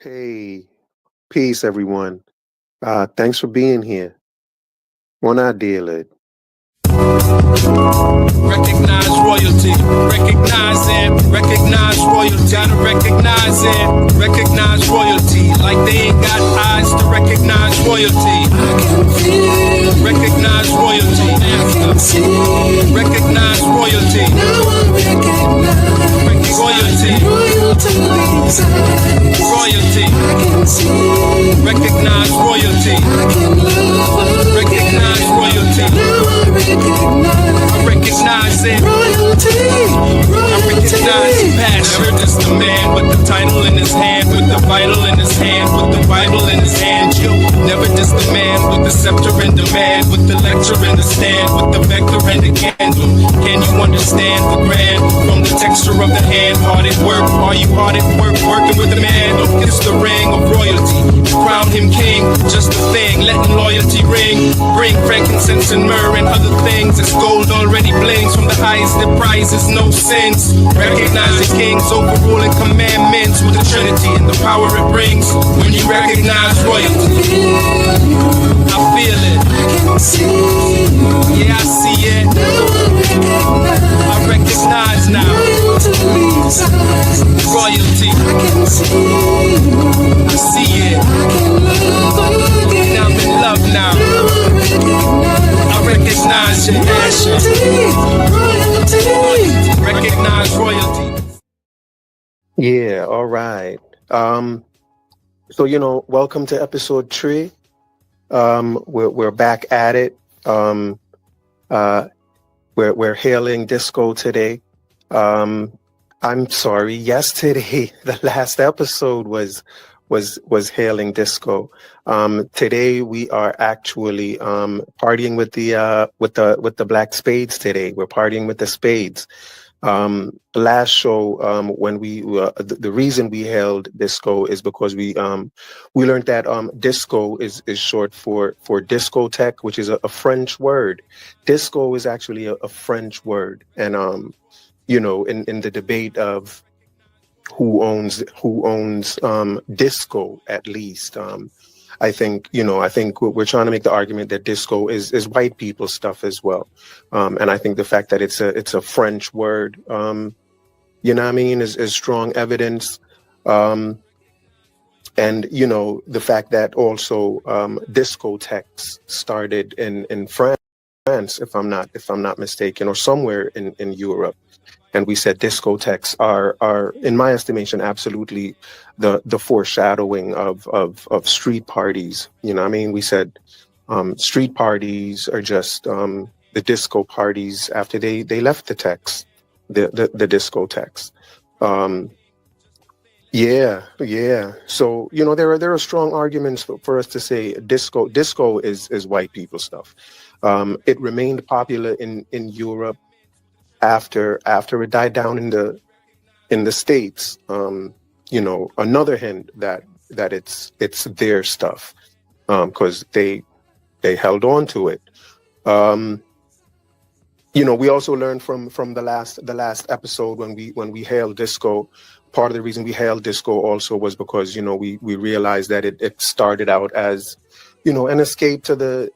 Hey, peace, everyone. Thanks for being here. One idea, lid. Recognize royalty, recognize it, recognize royalty, gotta recognize it, recognize royalty, like they ain't got eyes to recognize royalty. I can feel, recognize royalty, I can see, recognize royalty. Now I recognize royalty, royalty's eyes, royalty. I can see, recognize royalty, I can love, recognize royalty. Now I recognize it. Royalty, royalty. I recognize passion. Never just a man with the title in his hand, with the vital in his hand, with the Bible in his hand. You never just a man with the scepter in demand, with the lecture in the stand, with the vector and the candle. Can you understand the grand from the texture of the hand? Hard at work, are you hard at work? Working with the man, don't kiss the ring of royalty. Crown him king, just a thing, letting loyalty ring. Bring frankincense and myrrh and other things. It's gold already blings from the highest that prizes no sense. Recognize the king's overruling commandments with the Trinity and the power it brings. When you recognize royalty, I feel it. Yeah, I see it. I recognize now. Royalty. I see it. Now I'm in love now. I recognize your passion. Recognize royalty. Yeah, all right. Welcome to episode 3. We're back at it. We're hailing disco today. I'm sorry. Yesterday, the last episode was hailing disco. Today we are actually partying with the black spades. Today we're partying with the spades. Last show, when the reason we held disco is because we learned that disco is short for discotheque, which is a French word. Disco is actually a French word, and in the debate of who owns disco, at least, I think we're trying to make the argument that disco is white people stuff as well, and I think the fact that it's a French word, is strong evidence, and the fact that also discotheques started in France, if I'm not mistaken, or somewhere in Europe. And we said discotheques are, in my estimation, absolutely the foreshadowing of street parties. We said street parties are just the disco parties after they left the techs, the discotheques. Yeah. So there are strong arguments for us to say disco is white people stuff. It remained popular in Europe after it died down in the States. Another hint that it's their stuff, because they held on to it. We also learned from the last episode when we hailed disco. Part of the reason we hailed disco also was because we realized that it started out as an escape to the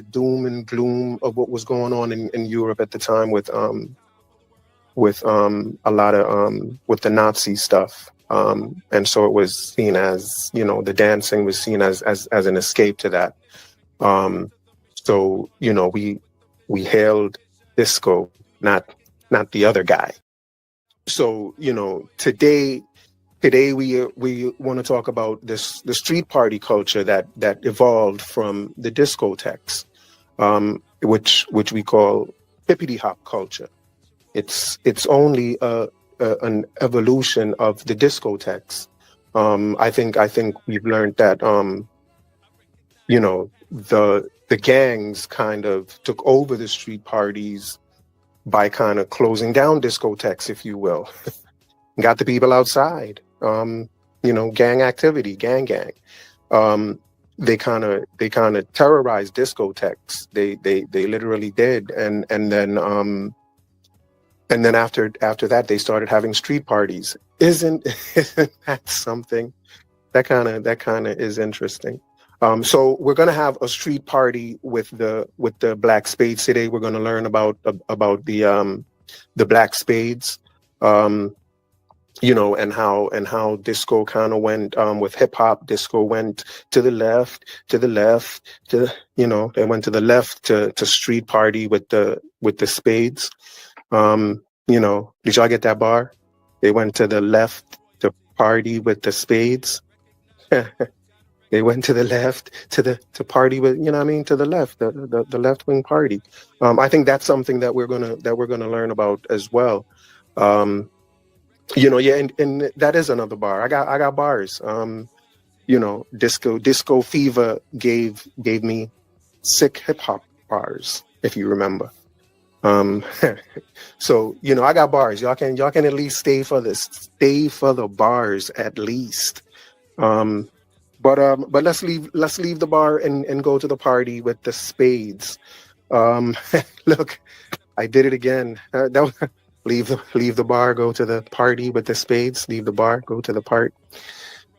doom and gloom of what was going on in Europe at the time with a lot of with the Nazi stuff, and so it was seen as the dancing was seen as an escape to that. So we hailed disco, not the other guy. So today we want to talk about the street party culture that evolved from the discotheques, which we call hippity hop culture. It's only an evolution of the discotheques. I think we've learned that the gangs kind of took over the street parties by kind of closing down discotheques, if you will. Got the people outside. Gang activity, gang. They kind of terrorized discotheques. They literally did, and then after that they started having street parties. Isn't that something? that kind of is interesting. So we're gonna have a street party with the Black Spades today. We're gonna learn about the Black Spades, and how disco kind of went with hip hop. Disco went to the left, they went to the left to street party with the Spades. Did y'all get that bar? They went to the left to party with the Spades. They went to the left to party with, to the left, the left wing party. I think that's something that we're gonna learn about as well. Yeah, and that is another bar. I got bars. Disco Fever gave me sick hip hop bars, if you remember. So I got bars. Y'all can at least stay for the bars at least. But let's leave the bar and go to the party with the Spades. Look, I did it again. Leave the bar, go to the party with the Spades. Leave the bar, go to the party.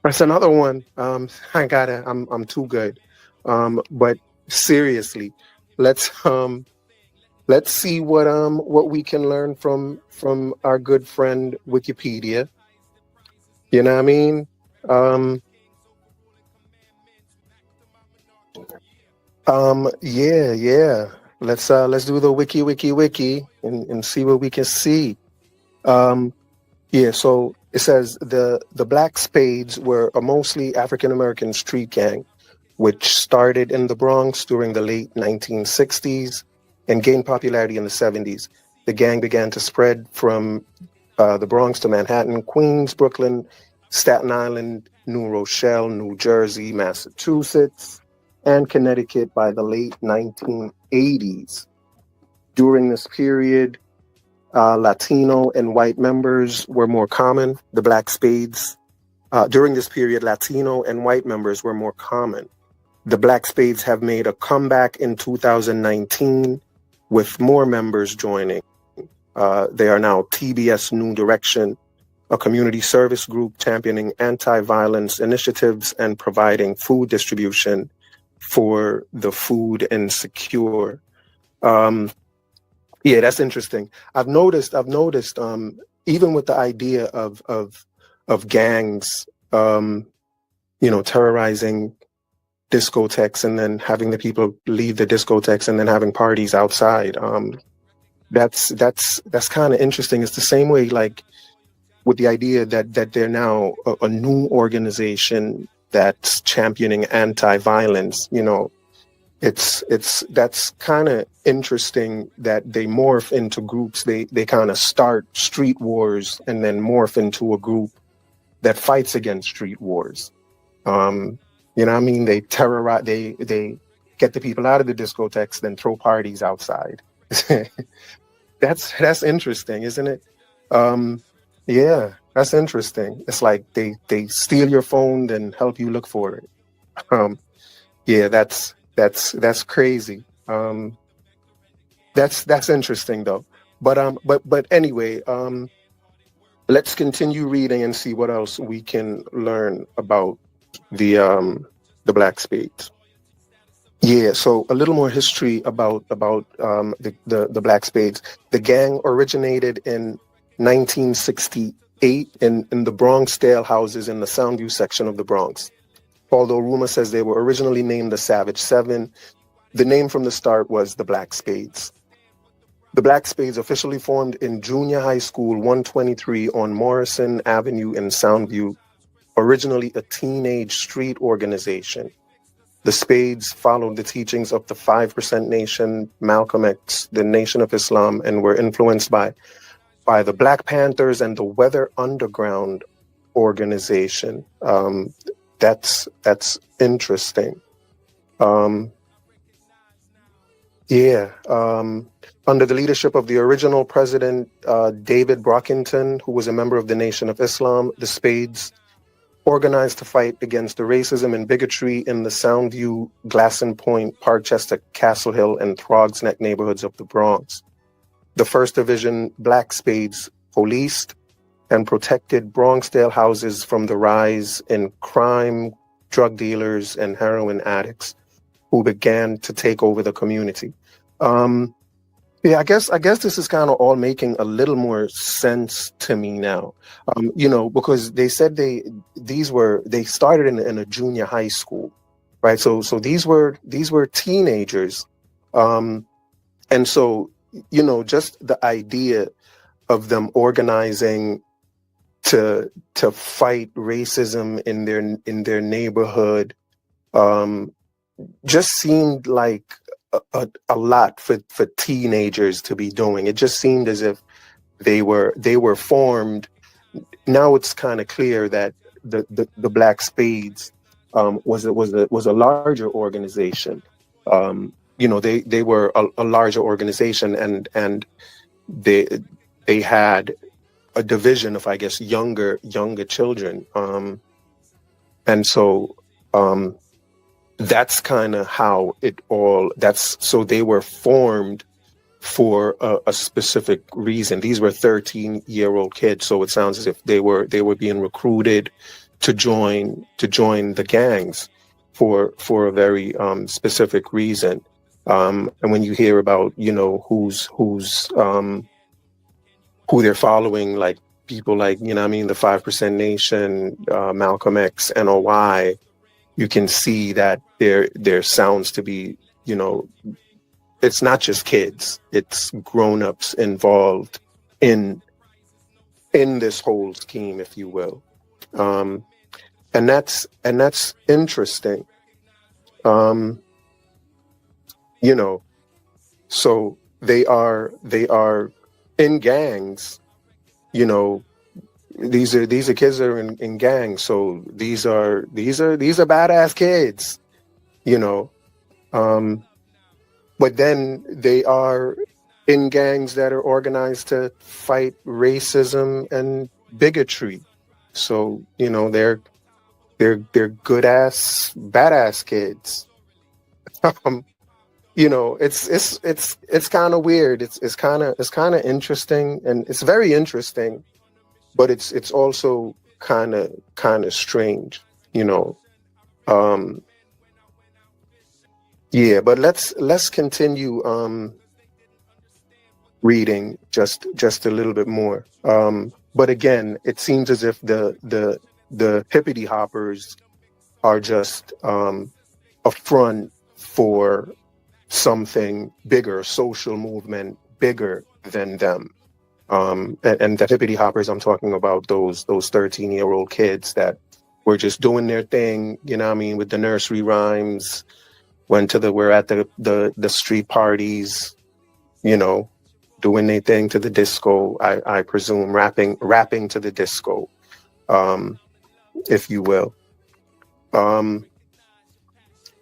That's another one. I'm too good. But seriously, let's see what we can learn from our good friend Wikipedia. You know what I mean? Yeah. Let's do the wiki and see what we can see. So it says the Black Spades were a mostly African American street gang, which started in the Bronx during the late 1960s and gained popularity in the 70s. The gang began to spread from the Bronx to Manhattan, Queens, Brooklyn, Staten Island, New Rochelle, New Jersey, Massachusetts, and Connecticut by the late 1980s. During this period, Latino and white members were more common. The Black Spades, during this period, Latino and white members were more common. The Black Spades have made a comeback in 2019 with more members joining. They are now TBS New Direction, a community service group championing anti-violence initiatives and providing food distribution for the food insecure. Yeah, that's interesting. I've noticed, even with the idea of gangs, terrorizing discotheques and then having the people leave the discotheques and then having parties outside. That's kind of interesting. It's the same way, like with the idea that they're now a new organization that's championing anti-violence. That's kind of interesting that they morph into groups. They kind of start street wars and then morph into a group that fights against street wars. You know what I mean? They terrorize, they get the people out of the discotheques, then throw parties outside. That's interesting, isn't it? Yeah, that's interesting. It's like they steal your phone, then help you look for it. Yeah, that's crazy. That's interesting though. But anyway, let's continue reading and see what else we can learn about the Black Spades. Yeah, so a little more history about the Black Spades. The gang originated in 1968 in the Bronx Dale houses in the Soundview section of the Bronx. Although rumor says they were originally named the Savage Seven, the name from the start was the Black Spades. The Black Spades officially formed in Junior High School 123 on Morrison Avenue in Soundview, originally a teenage street organization. The Spades followed the teachings of the 5% Nation, Malcolm X, the Nation of Islam, and were influenced by the Black Panthers and the Weather Underground organization. That's interesting. Under the leadership of the original president, David Brockington, who was a member of the Nation of Islam, the Spades organized to fight against the racism and bigotry in the Soundview, Glasson Point, Parkchester, Castle Hill, and Throgs Neck neighborhoods of the Bronx. The 1st Division Black Spades policed and protected Bronx jailhouses from the rise in crime, drug dealers, and heroin addicts who began to take over the community. Yeah, I guess this is kind of all making a little more sense to me now. You know, because they said they started in a junior high school, right? So these were teenagers, and so, you know, just the idea of them organizing to fight racism in their neighborhood just seemed like a lot for teenagers to be doing. It just seemed as if they were formed. Now it's kind of clear that the Black Spades was a larger organization. You know, they were a larger organization, and they had a division of, I guess, younger children, and so that's kind of how it all. So they were formed for a specific reason. These were 13-year-old kids, so it sounds as if they were being recruited to join the gangs for a very specific reason. And when you hear about, you know, who they're following, like people like, you know what I mean, the 5% Nation, Malcolm X, NOI, you can see that there sounds to be, you know, it's not just kids, it's grown-ups involved in this whole scheme, if you will. And that's interesting. You know, so they are in gangs, you know. These are kids that are in gangs, so these are badass kids, you know. But then they are in gangs that are organized to fight racism and bigotry. So, you know, they're good ass badass kids. You know, it's kind of weird. It's kind of interesting, and it's very interesting. But it's also kind of strange, you know. Yeah, but let's continue reading just a little bit more. But again, it seems as if the hippity hoppers are just a front for something bigger, a social movement bigger than them. And the hippity hoppers, I'm talking about those 13-year-old kids that were just doing their thing, you know what I mean, with the nursery rhymes, we're at the street parties, you know, doing their thing to the disco, I presume, rapping to the disco, if you will.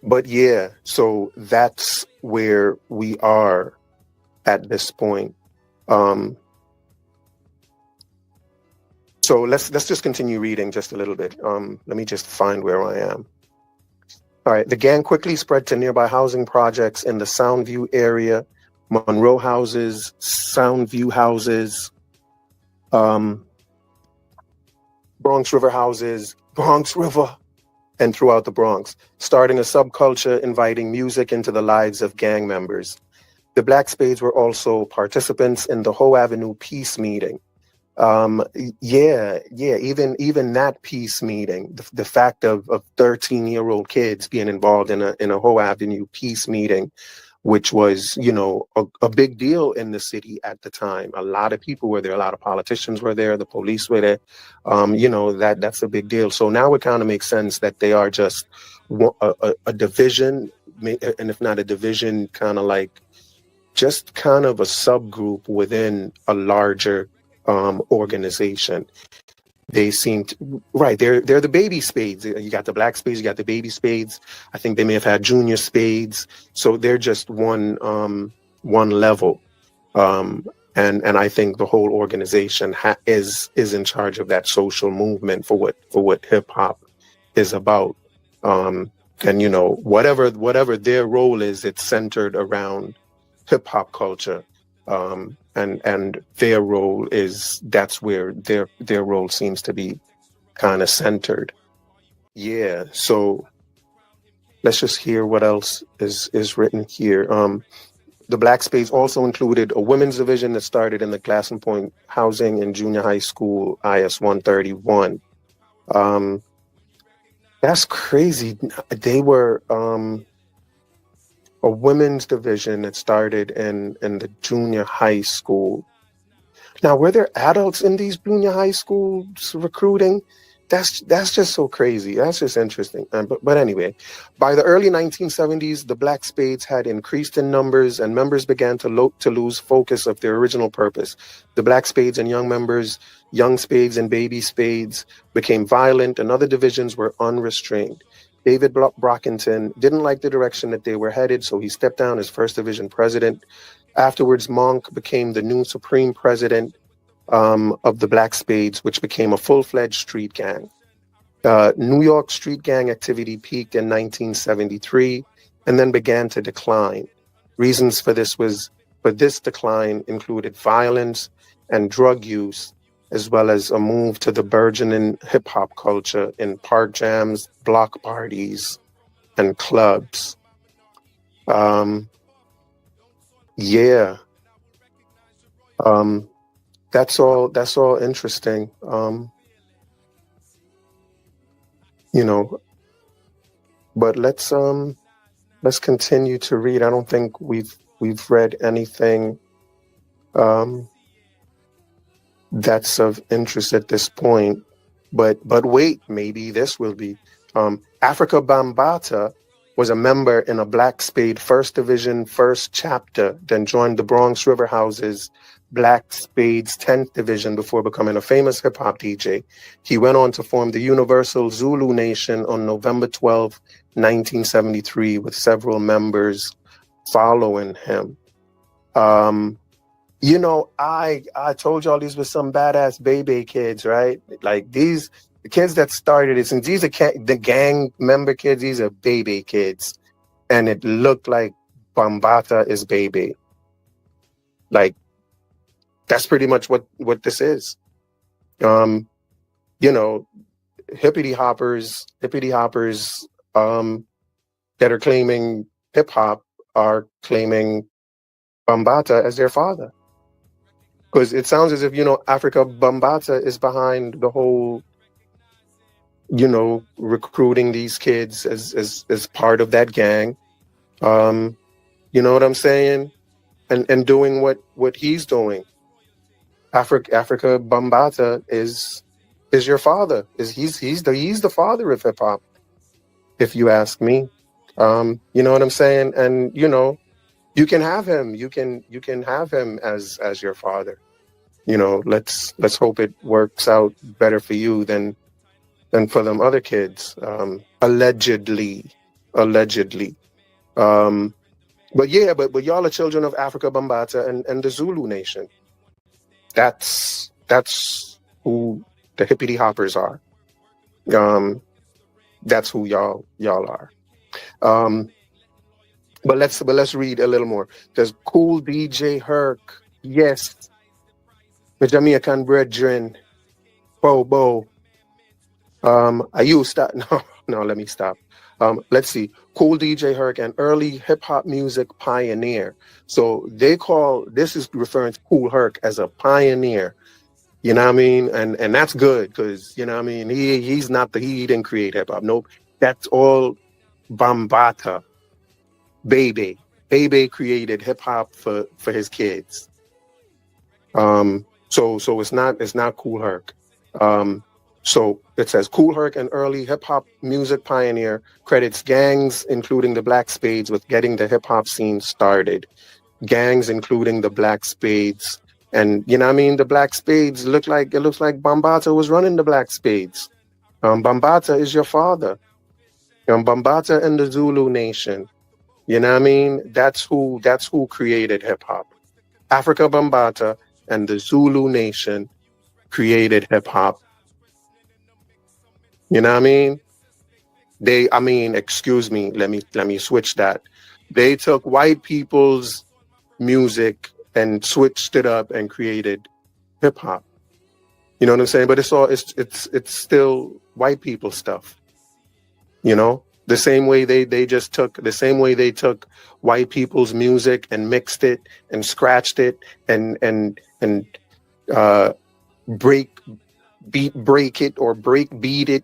But yeah, so that's where we are at this point. So let's just continue reading just a little bit. Let me just find where I am. All right. The gang quickly spread to nearby housing projects in the Soundview area, Monroe houses, Soundview houses, Bronx River houses, Bronx River, and throughout the Bronx, starting a subculture inviting music into the lives of gang members. The Black Spades were also participants in the Hoe Avenue peace meeting. Even that peace meeting, the fact of 13-year-old kids being involved in a Hoe Avenue peace meeting, which was, you know, a big deal in the city at the time. A lot of people were there, a lot of politicians were there, the police were there. You know, that's a big deal. So now it kind of makes sense that they are just a division, and if not a division, kind of like just kind of a subgroup within a larger organization. They seem to, right, they're the baby spades. You got the Black Spades, you got the baby spades. I think they may have had junior spades. So they're just one level. And I think the whole organization is in charge of that social movement for what hip hop is about. And you know, whatever their role is, it's centered around hip hop culture. and their role that's where their role seems to be kind of centered. Yeah, so let's just hear what else is written here. The Black Spades also included a women's division that started in the Glassing Point Housing and Junior High School IS 131. That's crazy. They were a women's division that started in the junior high school. Now, were there adults in these junior high schools recruiting? That's just so crazy. That's just interesting. But anyway, by the early 1970s, the Black Spades had increased in numbers, and members began to lose focus of their original purpose. The Black Spades and young members, young spades and baby spades, became violent, and other divisions were unrestrained. David Brockington didn't like the direction that they were headed, so he stepped down as First Division president. Afterwards, Monk became the new supreme president of the Black Spades, which became a full-fledged street gang. New York street gang activity peaked in 1973 and then began to decline. Reasons for this decline included violence and drug use, as well as a move to the burgeoning hip-hop culture in park jams, block parties, and clubs. Yeah. That's all interesting. But let's continue to read. I don't think we've read anything that's of interest at this point. But wait, maybe this will be. Afrika Bambaataa was a member in a Black Spade First Division First Chapter, then joined the Bronx River House's Black Spades 10th Division before becoming a famous hip-hop DJ. He went on to form the Universal Zulu Nation on November 12, 1973, with several members following him. I told y'all these were some badass baby kids, right? Like the kids that started it, since these are the gang member kids, these are baby kids. And it looked like Bambaataa is baby. Like, that's pretty much what this is. Hippity hoppers that are claiming hip hop are claiming Bambaataa as their father. Because it sounds as if, Afrika Bambaataa is behind the whole, recruiting these kids as part of that gang. You know what I'm saying? And doing what he's doing. Afrika Bambaataa is your father. He's the father of hip hop, if you ask me. You know what I'm saying? And you can have him. You can have him as your father. Let's hope it works out better for you than for them other kids. Allegedly. But yeah, but y'all are children of Afrika Bambaataa and the Zulu Nation. That's who the hippity hoppers are. That's who y'all are. But let's read a little more. There's Kool DJ Herc. Yes. The Jamaican brethren. Bo. Are you stop? No, let me stop. Let's see. Kool DJ Herc, an early hip hop music pioneer. So this is referring to Kool Herc as a pioneer. You know what I mean? And that's good because, you know what I mean? He didn't create hip hop. Nope. That's all Bambaataa. Bebe created hip hop for his kids. So it's not Kool Herc. So it says Kool Herc, an early hip hop music pioneer, credits gangs including the Black Spades with getting the hip hop scene started. Gangs including the Black Spades, and you know what I mean. The Black Spades looks like Bambaataa was running the Black Spades. Bambaataa is your father. Bambaataa and the Zulu Nation. You know what I mean? That's who created hip hop. Afrika Bambaataa and the Zulu Nation created hip hop. You know what I mean? Excuse me, let me switch that. They took white people's music and switched it up and created hip hop. You know what I'm saying? But it's still white people stuff. You know, the same way they took white people's music and mixed it and scratched it and uh, break it or break beat it.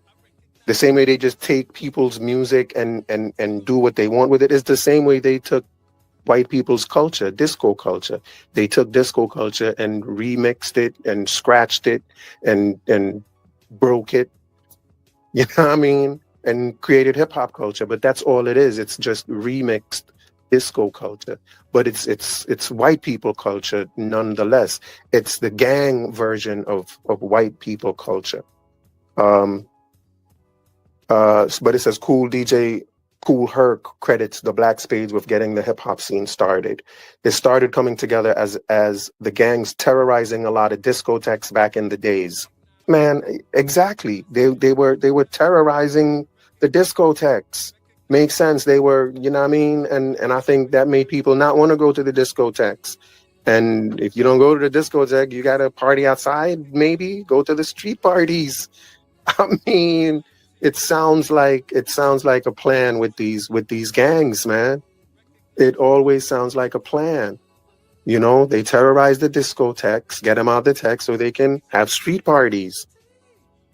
The same way they just take people's music and do what they want with it is the same way they took white people's culture, disco culture. They took disco culture and remixed it and scratched it and broke it. You know what I mean? And created hip hop culture. But that's all it is. It's just remixed disco culture. But it's white people culture nonetheless. It's the gang version of white people culture. But it says DJ Kool Herc credits the Black Spades with getting the hip hop scene started. It started coming together as the gangs terrorizing a lot of discotheques back in the days. Man, exactly. They were terrorizing the discotheques. Makes sense. They were, you know what I mean? And I think that made people not want to go to the discotheques. And if you don't go to the discotheque, you got to party outside, maybe go to the street parties. I mean, it sounds like a plan with these gangs, man. It always sounds like a plan. You know, they terrorize the discotheques, get them out the tech so they can have street parties.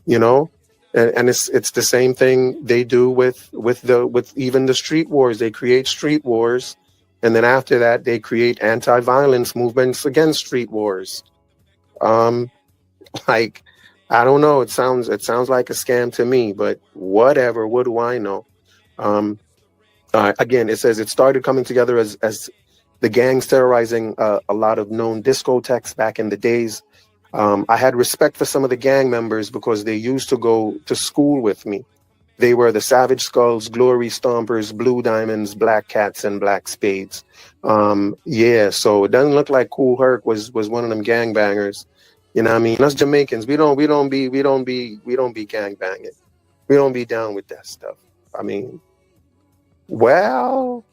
You know, and it's the same thing they do with even the street wars. They create street wars, and then after that they create anti-violence movements against street wars. Like, I don't know. It sounds like a scam to me, but whatever. What do I know? Again, it says it started coming together as the gangs terrorizing a lot of known discotheques back in the days. I had respect for some of the gang members because they used to go to school with me. They were the Savage Skulls, Glory Stompers, Blue Diamonds, Black Cats, and Black Spades. Yeah, so it doesn't look like Kool Herc was one of them gangbangers. You know what I mean? Us Jamaicans, we don't be gangbanging. We don't be down with that stuff. I mean, well,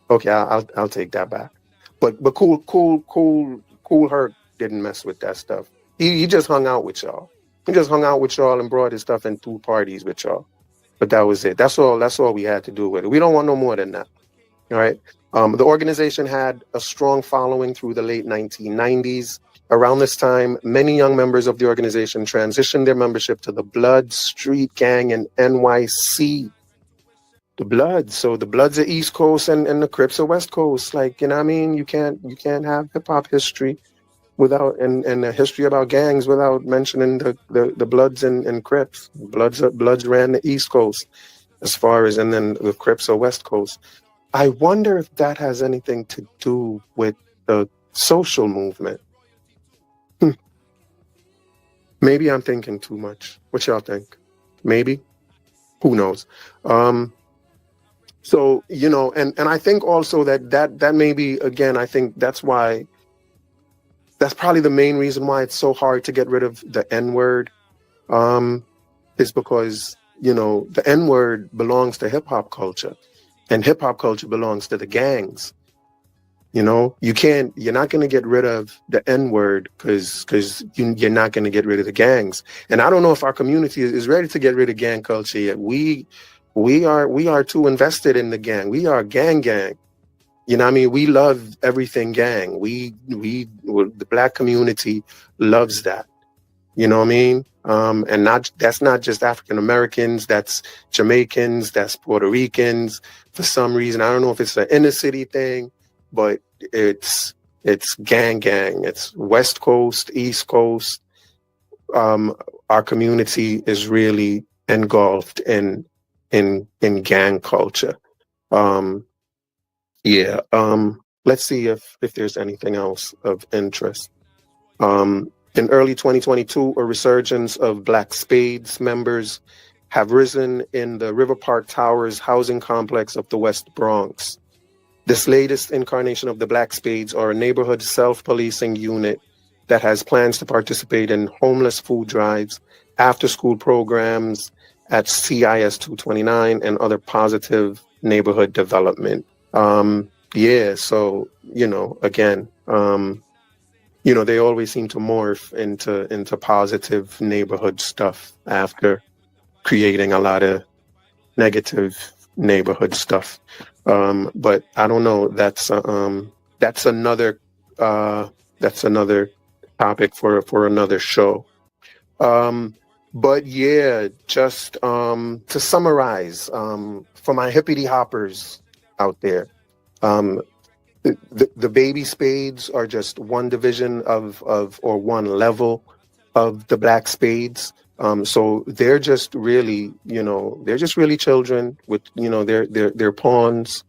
okay, I'll take that back. But Kool Herc didn't mess with that stuff. He just hung out with y'all. He just hung out with y'all and brought his stuff and threw parties with y'all. But that was it. That's all we had to do with it. We don't want no more than that. All right. The organization had a strong following through the late 1990s. Around this time, many young members of the organization transitioned their membership to the Blood Street Gang in NYC. The Bloods. So the Bloods are East Coast and the Crips are West Coast. Like, you know what I mean? You can't have hip hop history without and a history about gangs without mentioning the Bloods and Crips. Bloods ran the East Coast as far as, and then the Crips are West Coast. I wonder if that has anything to do with the social movement. Maybe I'm thinking too much. What y'all think? Maybe? Who knows? So, you know, and I think also that maybe, again, I think that's probably the main reason why it's so hard to get rid of the N-word, is because, you know, the N-word belongs to hip hop culture and hip hop culture belongs to the gangs. You know, you're not going to get rid of the N-word because you're not going to get rid of the gangs. And I don't know if our community is ready to get rid of gang culture yet. We are too invested in the gang. We are gang. You know what I mean? We love everything gang. The Black community loves that. You know what I mean? And that's not just African Americans, that's Jamaicans, that's Puerto Ricans. For some reason, I don't know if it's an inner city thing, but it's gang. It's West Coast, East Coast. Our community is really engulfed in gang culture. Let's see if there's anything else of interest. In early 2022, a resurgence of Black Spades members have risen in the River Park Towers housing complex of the West Bronx. This latest incarnation of the Black Spades are a neighborhood self-policing unit that has plans to participate in homeless food drives, after-school programs at CIS 229, and other positive neighborhood development. So, you know, again, You know, they always seem to morph into positive neighborhood stuff after creating a lot of negative neighborhood stuff. But I don't know. That's another topic for another show. But yeah, just to summarize, for my hippity hoppers out there, the baby spades are just one division of or one level of the black spades. So they're just really, they're just really children with, they're pawns,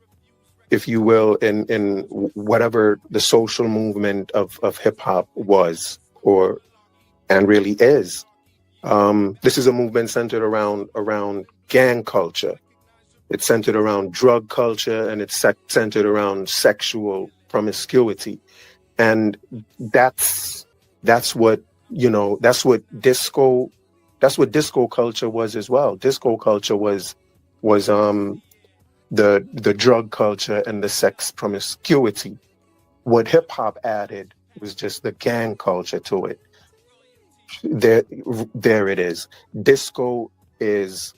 if you will, in whatever the social movement of hip hop was and really is. This is a movement centered around gang culture. It's centered around drug culture, and it's centered around sexual promiscuity. And that's what disco culture was as well. Disco culture was the drug culture and the sex promiscuity. What hip hop added was just the gang culture to it. There it is. Disco is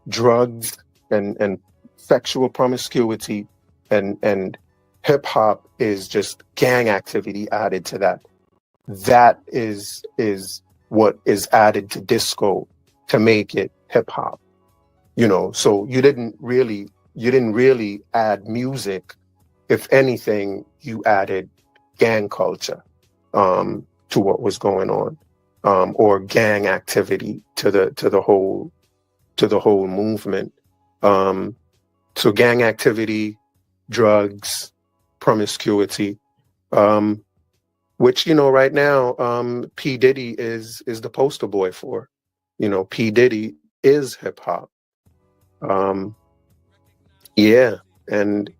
drugs and sexual promiscuity, and hip hop is just gang activity added to that. That is what is added to disco to make it hip hop. So you didn't really add music. If anything, you added gang culture to what was going on, or gang activity to the whole movement. So gang activity, drugs, promiscuity, which, right now, P. Diddy is the poster boy for. P. Diddy is hip hop. Yeah. And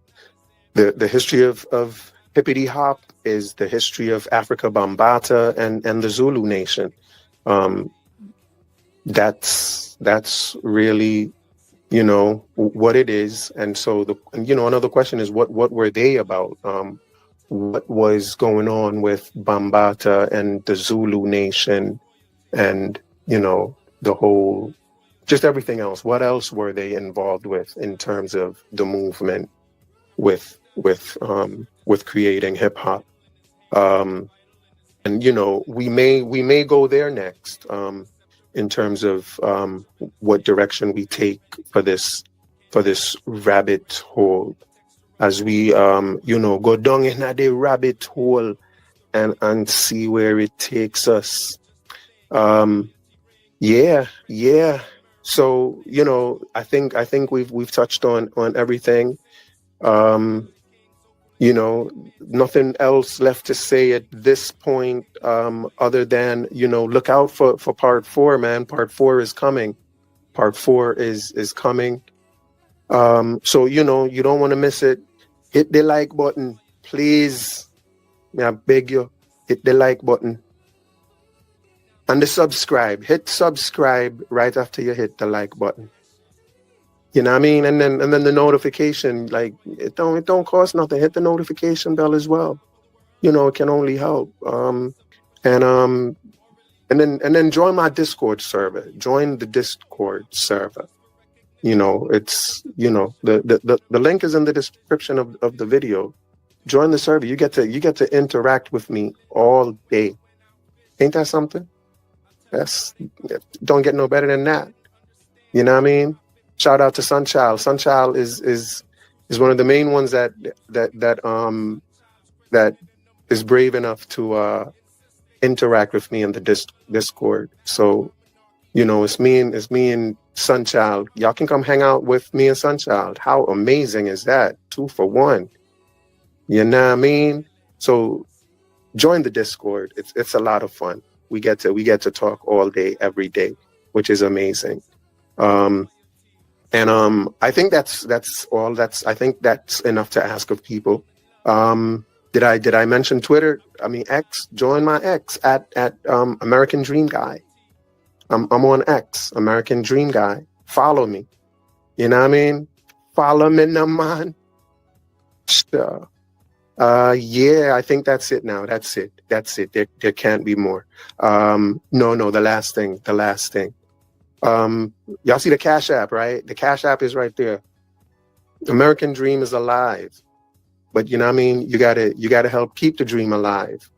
the history of hippity hop is the history of Afrika Bambaataa and the Zulu nation. That's really, what it is. And so another question is what were they about? What was going on with Bambaataa and the Zulu nation, and the whole, just everything else? What else were they involved with in terms of the movement with creating hip hop? And we may go there next, in terms of what direction we take for this rabbit hole, as we go down in the rabbit hole and see where it takes us. Yeah. So I think we've touched on everything. Nothing else left to say at this point, other than, look out for part 4, man. Part 4 is coming. Part 4 is coming. So, you don't want to miss it. Hit the like button, please. May I beg you, hit the like button. And the subscribe. Hit subscribe right after you hit the like button. You know what I mean? And then the notification, like, it don't cost nothing. Hit the notification bell as well. It can only help. And then join my Discord server. Join the Discord server. It's the link is in the description of the video. Join the server. You get to interact with me all day. Ain't that something? Don't get no better than that. You know what I mean? Shout out to Sunchild. Sunchild is one of the main ones that is brave enough to interact with me in the Discord. So, it's me and Sunchild. Y'all can come hang out with me and Sunchild. How amazing is that? 2 for 1. You know what I mean? So join the Discord. It's a lot of fun. We get to talk all day, every day, which is amazing. And I think that's all. I think that's enough to ask of people. Did I mention Twitter? I mean X. Join my X at American Dream Guy. I'm on X, American Dream Guy. Follow me. You know what I mean? Follow me, no man. Sure. Yeah, I think that's it now. That's it. There can't be more. No, the last thing. Y'all see the Cash App, right? The Cash App is right there. American dream is alive. But you know what I mean? You gotta help keep the dream alive.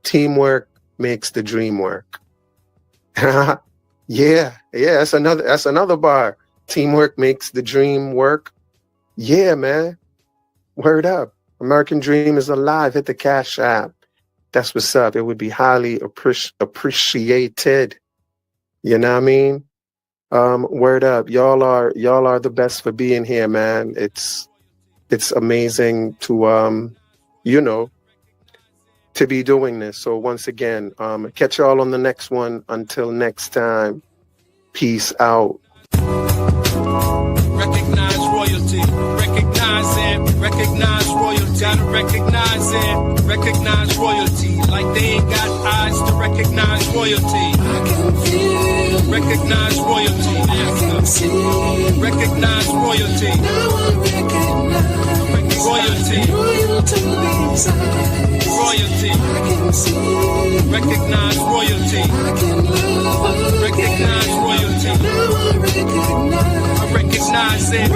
Teamwork makes the dream work. Yeah, that's another bar. Teamwork makes the dream work. Yeah, man. Word up. American dream is alive. Hit the Cash App. That's what's up. It would be highly appreciated. You know what I mean? Word up. Y'all are the best for being here, man. It's amazing to to be doing this. So once again, catch y'all on the next one. Until next time, peace out. Recognize royalty, recognize it, recognize royalty, gotta recognize it, recognize royalty, like they ain't got eyes to recognize royalty. I can feel, recognize royalty, I can see, recognize royalty, now I recognize royalty, royalty inside, royalty, I can see, recognize royalty, I can love, recognize royalty, now I recognize it. I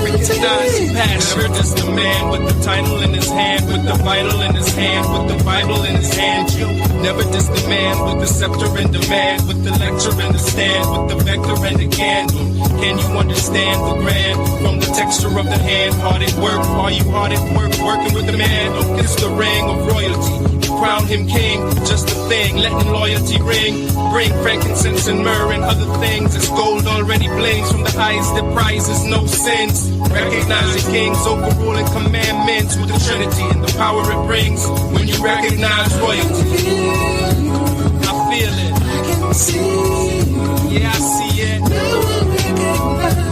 recognize passion. Never just the man with the title in his hand, with the vital in his hand, with the Bible in his hand. You never just the man with the scepter in demand, with the lecture in the stand, with the vector and the candle. Can you understand the grand from the texture of the hand? Hard at work, are you hard at work, working with the man? Oh, it's the ring of royalty. Crown him king, just a thing, letting loyalty ring. Bring frankincense and myrrh and other things. It's gold already blings from the highest that prizes no sins. Recognize the king's overruling commandments with the Trinity and the power it brings. When you recognize royalty, I feel it. Yeah, I see it.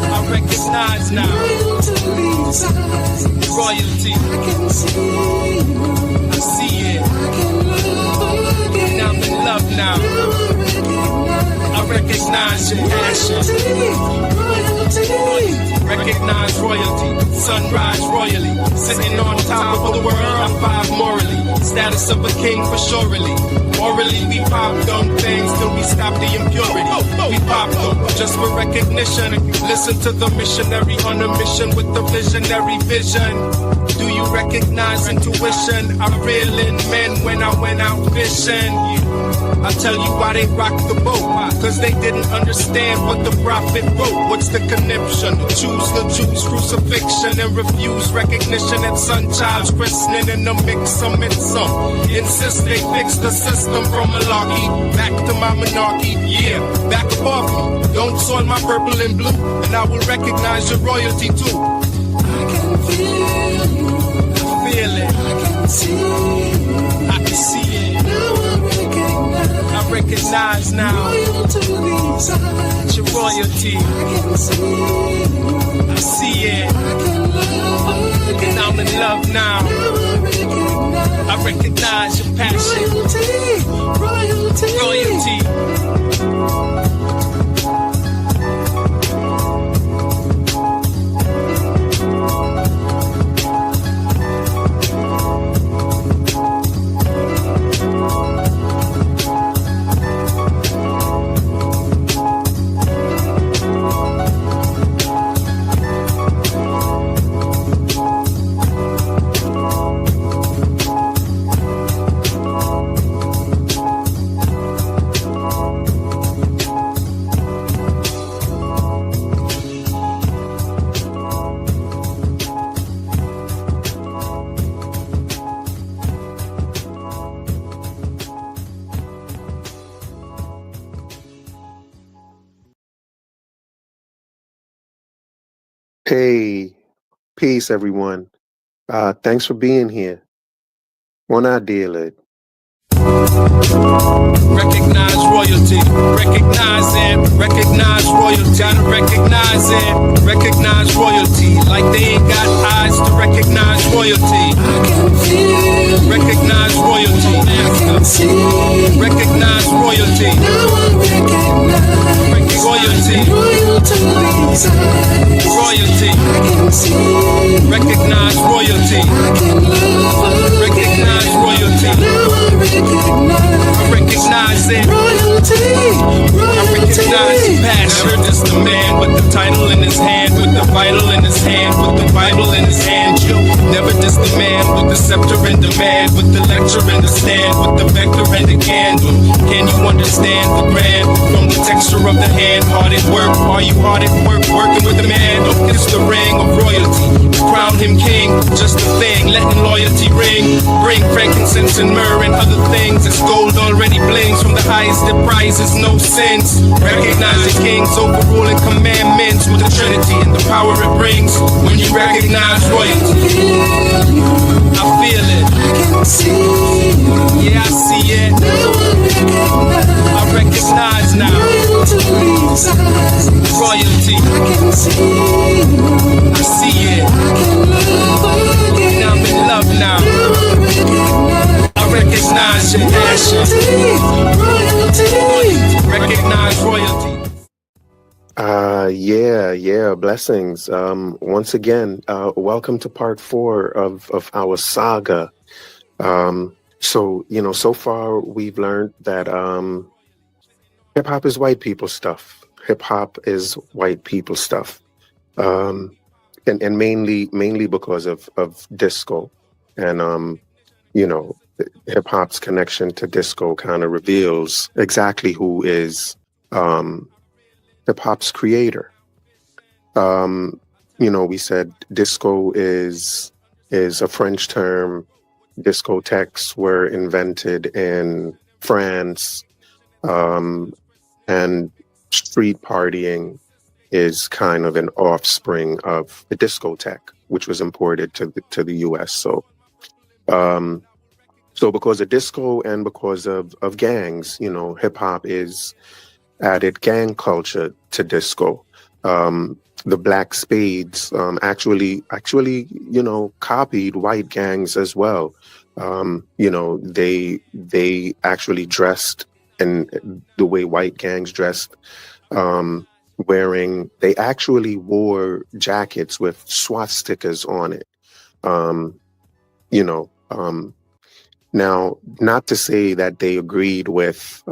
I recognize now royalty. I see it. Now I'm in love now. I recognize your passion. Recognize royalty. Sunrise royally. Sitting on top of the world. I'm five morally. Status of a king for surely. Morally, we pop on things till we stop the impurity. We pop them just for recognition. Listen to the missionary on a mission with the visionary vision. Do you recognize intuition? I'm reeling men when I went out fishing. I'll tell you why they rocked the boat. Cause they didn't understand what the prophet wrote. What's the conniption? Choose the Jews, crucifixion, and refuse recognition at son child's christening in the mix of some. Insist they fix the system from malarkey back to my monarchy. Yeah, back above me. Don't soil my purple and blue, and I will recognize your royalty too. I can feel you. I feel it. I can see you. I can see it. I recognize now your royalty. I see it. And I'm in love now. I recognize your passion. Royalty. Hey, peace, everyone. Thanks for being here. One idea, lid. Recognize royalty, recognize it, recognize royalty, gotta recognize it, recognize royalty, like they ain't got eyes to recognize royalty. I can feel, recognize royalty, I can see, recognize royalty, now I recognize royalty, royalty, I can see. Recognize royalty. Recognize royalty. I recognize it. I recognize passion. Never just the man with the title in his hand, with the vital in his hand, with the Bible in his hand. You never just the man with the scepter and demand, with the lecture and the stand, with the vector and the candle. Can you understand the brand from the texture of the hand? Hard at work, are you hard at work? Working with the man, don't kiss the ring of royalty. Crown him king, just a thing, letting loyalty ring. Bring frankincense and myrrh and other things. It's gold already blings from the highest of prizes, no sense. Recognize the kings overruling commandments with the Trinity and the power it brings. When you recognize royalty, I feel it. Yeah, I see it. I recognize now royalty. I see it. Now I'm in love now. I recognize your passion. Recognize royalty. Yeah, blessings. Once again, welcome to part 4 of our saga. So far we've learned that hip hop is white people stuff. Hip hop is white people stuff. And mainly because of disco. And hip hop's connection to disco kind of reveals exactly who is hip hop's creator. We said disco is a French term. Discotheques were invented in France, and street partying is kind of an offspring of the discotheque, which was imported to the U.S. So because of disco and because of gangs, hip hop is added gang culture to disco. The Black Spades actually copied white gangs as well. They actually dressed in the way white gangs dressed, they actually wore jackets with swastikas on it. Now, not to say that they agreed with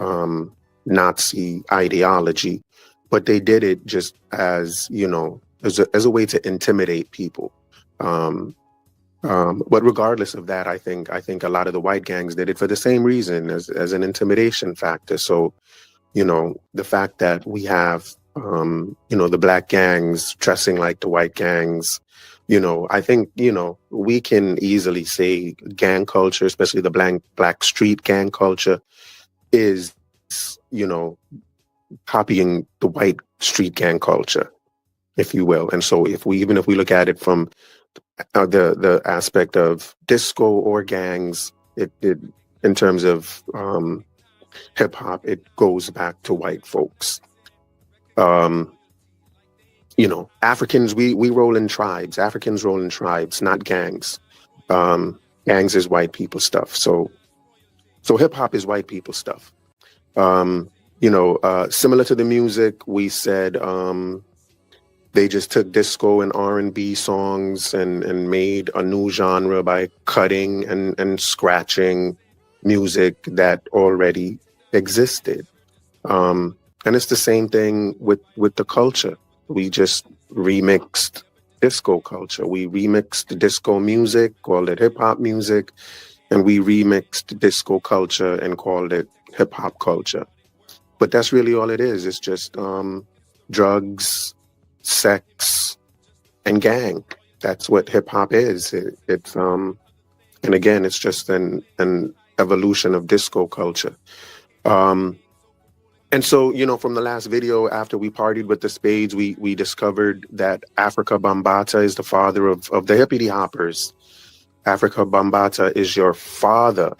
Nazi ideology, but they did it just as a way to intimidate people. But regardless of that, I think a lot of the white gangs did it for the same reason, as an intimidation factor. So, the fact that we have the black gangs dressing like the white gangs, I think we can easily say gang culture, especially the black street gang culture, is copying the white street gang culture, if you will. And so if we look at it from the aspect of disco or gangs, it in terms of hip hop, it goes back to white folks. Africans, we roll in tribes. Africans roll in tribes, not gangs. Gangs is white people stuff. So hip hop is white people stuff. Similar to the music, we said they just took disco and R&B songs and made a new genre by cutting and scratching music that already existed. And it's the same thing with the culture. We just remixed disco culture. We remixed disco music, called it hip hop music, and we remixed disco culture and called it hip hop culture. But that's really all it is. It's just drugs, sex, and gang. That's what hip hop is. It's and again, it's just an evolution of disco culture. And so, from the last video, after we partied with the Spades, we discovered that Afrika Bambaataa is the father of the hippity hoppers. Afrika Bambaataa is your father.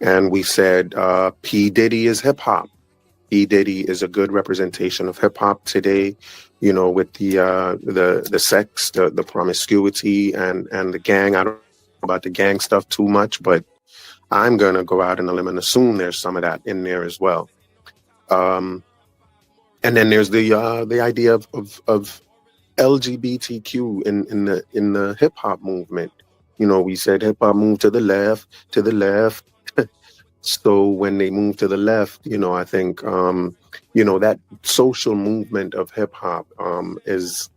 And we said P. Diddy is hip hop. P. Diddy is a good representation of hip hop today, with the sex, the promiscuity, and the gang. I don't know about the gang stuff too much, but I'm going to go out on a limb and assume there's some of that in there as well. And then there's the idea of LGBTQ in the hip hop movement. You know, we said hip hop moved to the left, to the left. So when they move to the left, you know, I think that social movement of hip hop is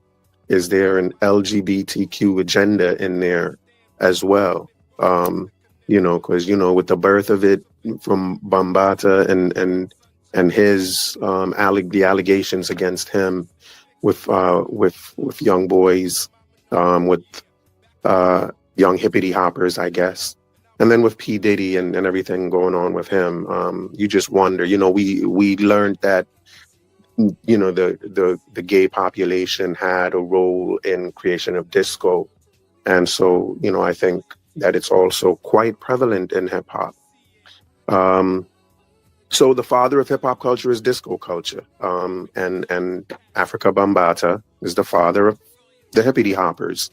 there an LGBTQ agenda in there as well? Because with the birth of it from Bambaataa and his the allegations against him with young boys, with young hippity hoppers, I guess. And then with P. Diddy and everything going on with him, you just wonder, we learned that, the gay population had a role in creation of disco. And so, I think that it's also quite prevalent in hip hop. So the father of hip hop culture is disco culture. And Afrika Bambaataa is the father of the hippity hoppers.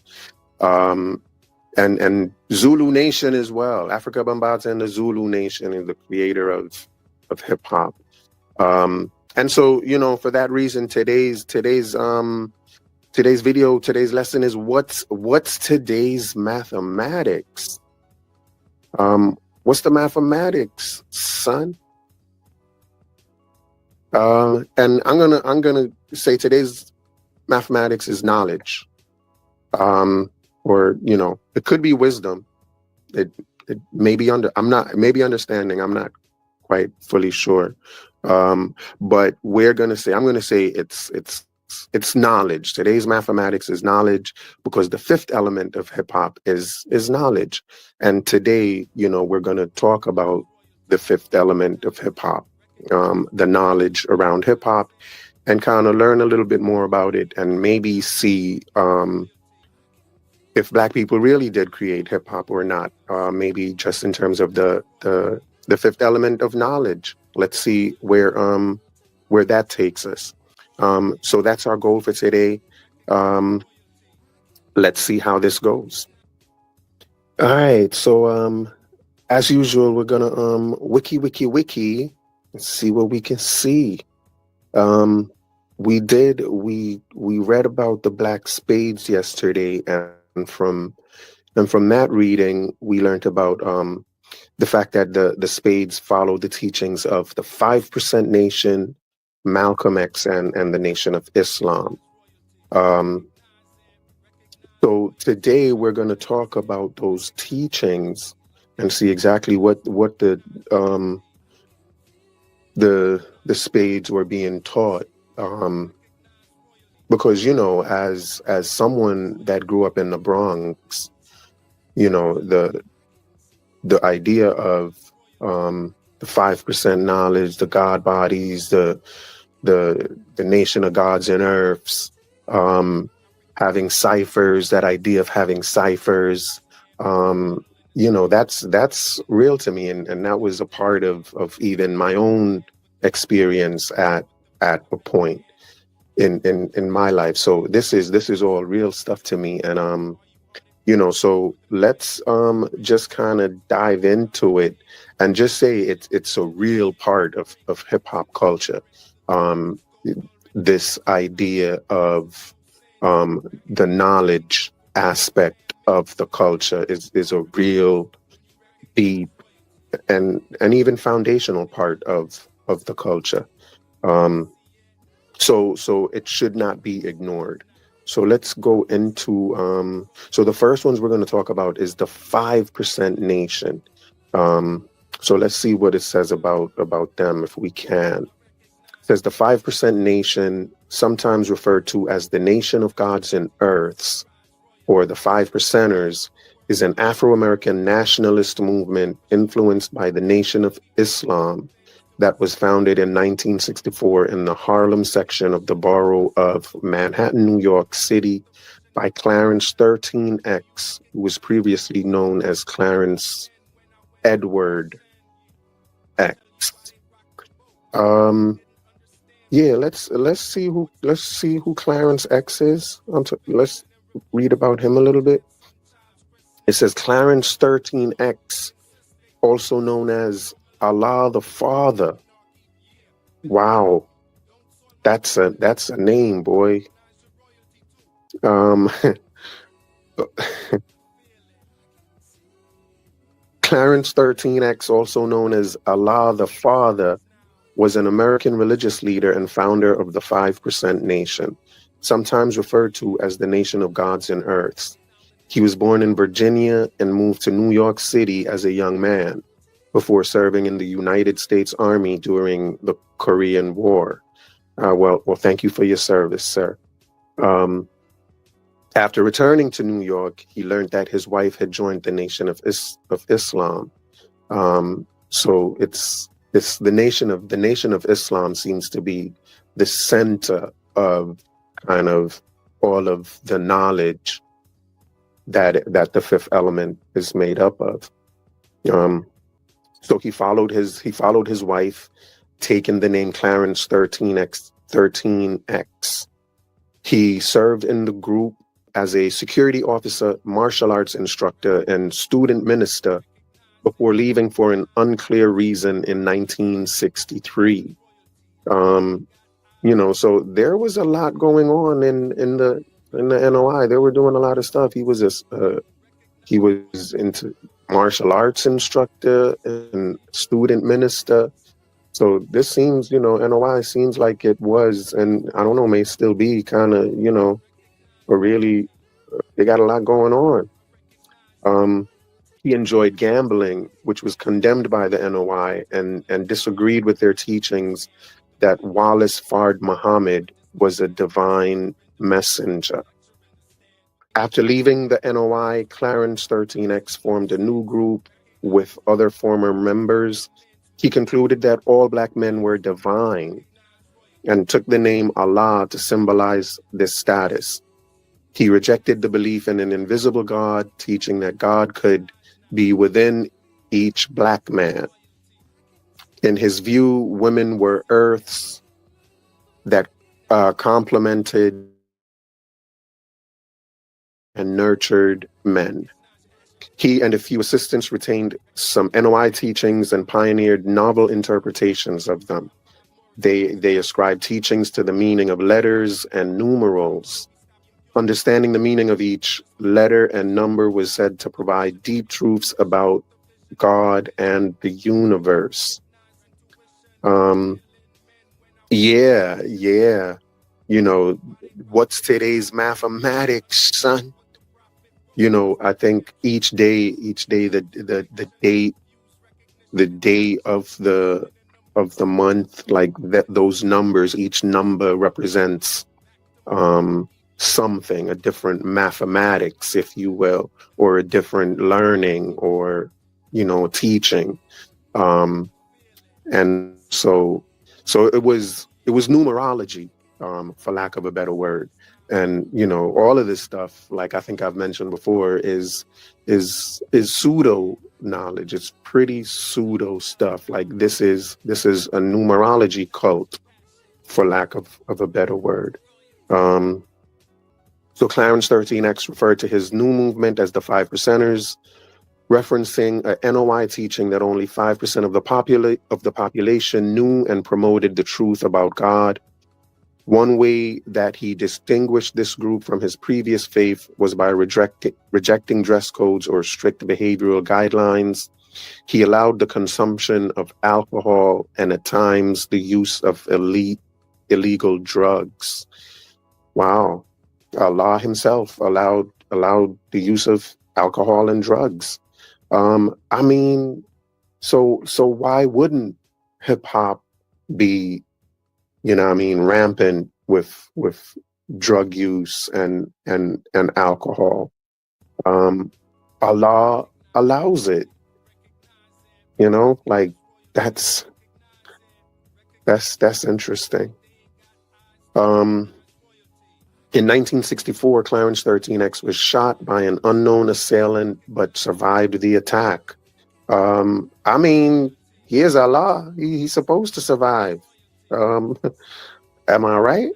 And Zulu Nation as well. Afrika Bambaataa and the Zulu Nation is the creator of hip hop. And so, for that reason, today's video, today's lesson is what's today's mathematics? What's the mathematics, son? And I'm gonna say today's mathematics is knowledge. Or it could be wisdom. It may be understanding. I'm not quite fully sure. But I'm gonna say it's knowledge. Today's mathematics is knowledge, because the fifth element of hip hop is knowledge. And today, we're gonna talk about the fifth element of hip hop, the knowledge around hip hop, and kind of learn a little bit more about it, and maybe see if Black people really did create hip hop or not. Maybe just in terms of the fifth element of knowledge. Let's see where that takes us. So that's our goal for today. Let's see how this goes. All right. So as usual, we're gonna wiki and see what we can see. We read about the black spades yesterday, and from that reading, we learned about the fact that the spades follow the teachings of the 5% Nation, Malcolm X, and the Nation of Islam. So today we're going to talk about those teachings and see exactly what the spades were being taught. Because as someone that grew up in the Bronx, the idea of the 5% knowledge, the God bodies, the nation of gods and earths, having ciphers, that idea of having ciphers, that's real to me, and that was a part of even my own experience at a point in my life. So this is all real stuff to me, and so let's just kind of dive into it and just say it's a real part of hip hop culture. This idea of the knowledge aspect of the culture is a real deep and even foundational part of the culture. So it should not be ignored. So let's go into, so the first ones we're going to talk about is the 5% Nation. So let's see what it says about them, if we can. It says the 5% Nation, sometimes referred to as the Nation of Gods and Earths, or the 5%ers, is an Afro-American nationalist movement influenced by the Nation of Islam that was founded in 1964 in the Harlem section of the borough of Manhattan, New York City, by Clarence 13X, who was previously known as Clarence Edward X. Let's see who Clarence X is. Let's read about him a little bit. It says Clarence 13X, also known as Allah the Father. Wow, that's a name, boy. Um, Clarence 13X, also known as Allah the Father, was an American religious leader and founder of the 5% Nation, sometimes referred to as the Nation of Gods and Earths. He was born in Virginia and moved to New York City as a young man before serving in the United States Army during the Korean War. Well, thank you for your service, sir. After returning to New York, he learned that his wife had joined the Nation of Islam. So it's the Nation of Islam seems to be the center of kind of all of the knowledge that the fifth element is made up of. So he followed his wife, taking the name Clarence 13X. He served in the group as a security officer, martial arts instructor, and student minister before leaving for an unclear reason in 1963. So there was a lot going on in the NOI. They were doing a lot of stuff. He was into martial arts instructor and student minister. So this seems, NOI seems like it was, and I don't know, may still be kind of, or really, they got a lot going on. He enjoyed gambling, which was condemned by the NOI, and disagreed with their teachings that Wallace Fard Muhammad was a divine messenger. After leaving the NOI, Clarence 13X formed a new group with other former members. He concluded that all Black men were divine and took the name Allah to symbolize this status. He rejected the belief in an invisible God, teaching that God could be within each Black man. In his view, women were earths that complemented and nurtured men. He and a few assistants retained some NOI teachings and pioneered novel interpretations of them. They ascribed teachings to the meaning of letters and numerals. Understanding the meaning of each letter and number was said to provide deep truths about God and the universe. Yeah. What's today's mathematics, son? I think each day the day of the month, like that, those numbers, each number represents something, a different mathematics, if you will, or a different learning, or teaching. And so it was numerology, for lack of a better word. And all of this stuff, like I think I've mentioned before, is pseudo knowledge. It's pretty pseudo stuff. Like this is a numerology cult, for lack of a better word. So Clarence 13X referred to his new movement as the 5%ers, referencing a NOI teaching that only 5% of the population knew and promoted the truth about God. One way that he distinguished this group from his previous faith was by rejecting dress codes or strict behavioral guidelines. He allowed the consumption of alcohol and at times the use of illegal drugs. Wow. Allah himself allowed the use of alcohol and drugs. So why wouldn't hip hop be, rampant with drug use and alcohol? Allah allows it. Like that's interesting. In 1964, Clarence 13X was shot by an unknown assailant, but survived the attack. He is Allah. He's supposed to survive. Am I right?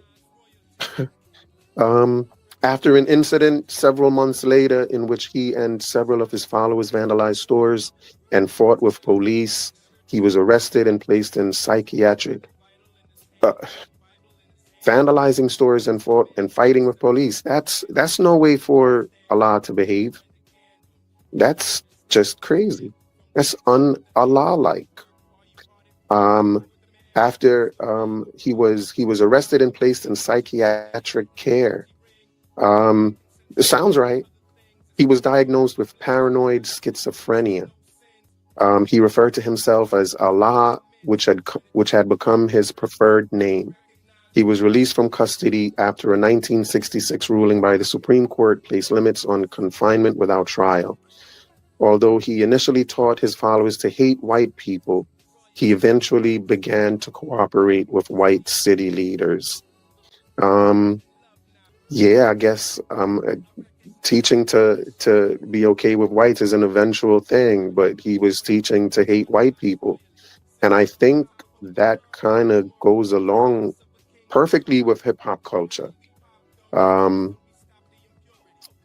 After an incident several months later in which he and several of his followers vandalized stores and fought with police, he was arrested and placed in psychiatric vandalizing stores and fighting with police. That's no way for Allah to behave. That's just crazy. That's un-Allah like. Um, After he was arrested and placed in psychiatric care. It sounds right. He was diagnosed with paranoid schizophrenia. He referred to himself as Allah, which had become his preferred name. He was released from custody after a 1966 ruling by the Supreme Court placed limits on confinement without trial. Although he initially taught his followers to hate white people, he eventually began to cooperate with white city leaders. Yeah, I guess teaching to be okay with whites is an eventual thing, but he was teaching to hate white people. And I think that kind of goes along perfectly with hip hop culture.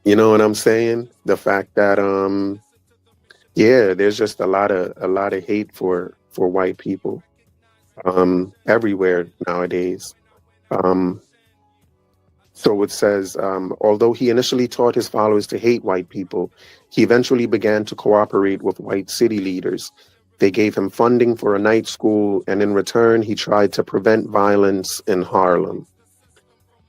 You know what I'm saying? The fact that yeah, there's just a lot of hate for white people everywhere nowadays. So it says, although he initially taught his followers to hate white people, he eventually began to cooperate with white city leaders. They gave him funding for a night school, and in return, he tried to prevent violence in Harlem.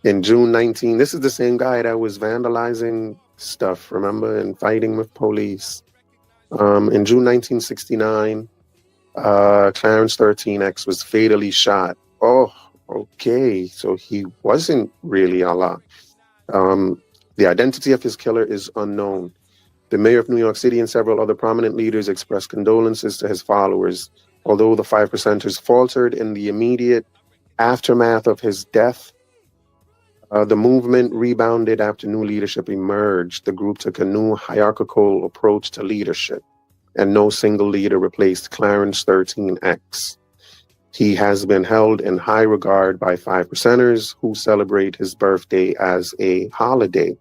In June 19, this is the same guy that was vandalizing stuff, remember, and fighting with police. In June 1969, Clarence 13X was fatally shot. Oh, okay, so he wasn't really Allah. The identity of his killer is unknown. The mayor of New York City and several other prominent leaders expressed condolences to his followers. Although the 5%ers faltered in the immediate aftermath of his death, the movement rebounded after new leadership emerged. The group took a new hierarchical approach to leadership, and no single leader replaced Clarence 13X. He has been held in high regard by 5%ers who celebrate his birthday as a holiday.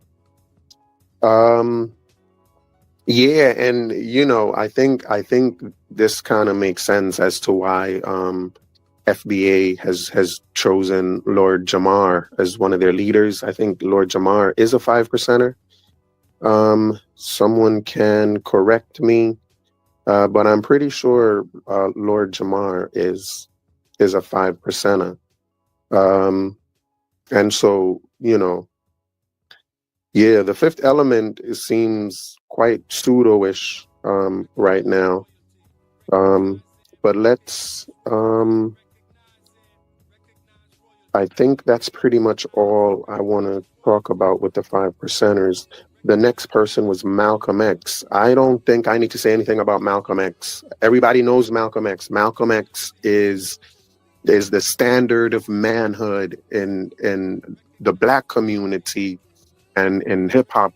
Yeah, and you know, I think this kind of makes sense as to why FBA has chosen Lord Jamar as one of their leaders. I think Lord Jamar is a 5%er. Someone can correct me, but I'm pretty sure Lord Jamar is a 5%er. And so, you know, yeah, the fifth element seems quite pseudo-ish right now. But let's, I think that's pretty much all I want to talk about with the 5%ers. The next person was Malcolm X. I don't think I need to say anything about Malcolm X. Everybody knows Malcolm X. Malcolm X is the standard of manhood in the Black community and in hip hop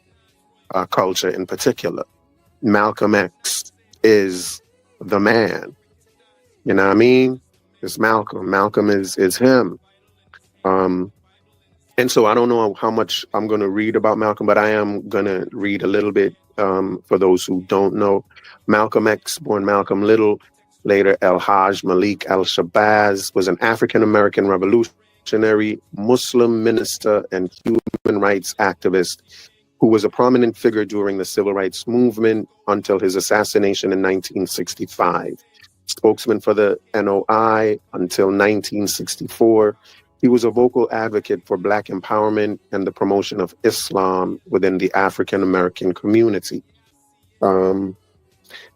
culture in particular. Malcolm X is the man. You know what I mean? It's Malcolm. Malcolm is him. And so I don't know how much I'm going to read about Malcolm, but I am going to read a little bit for those who don't know. Malcolm X, born Malcolm Little, later El-Hajj Malik al-Shabazz, was an African-American revolutionary, Muslim minister, and human rights activist who was a prominent figure during the civil rights movement until his assassination in 1965. Spokesman for the NOI until 1964. He was a vocal advocate for Black empowerment and the promotion of Islam within the African American community.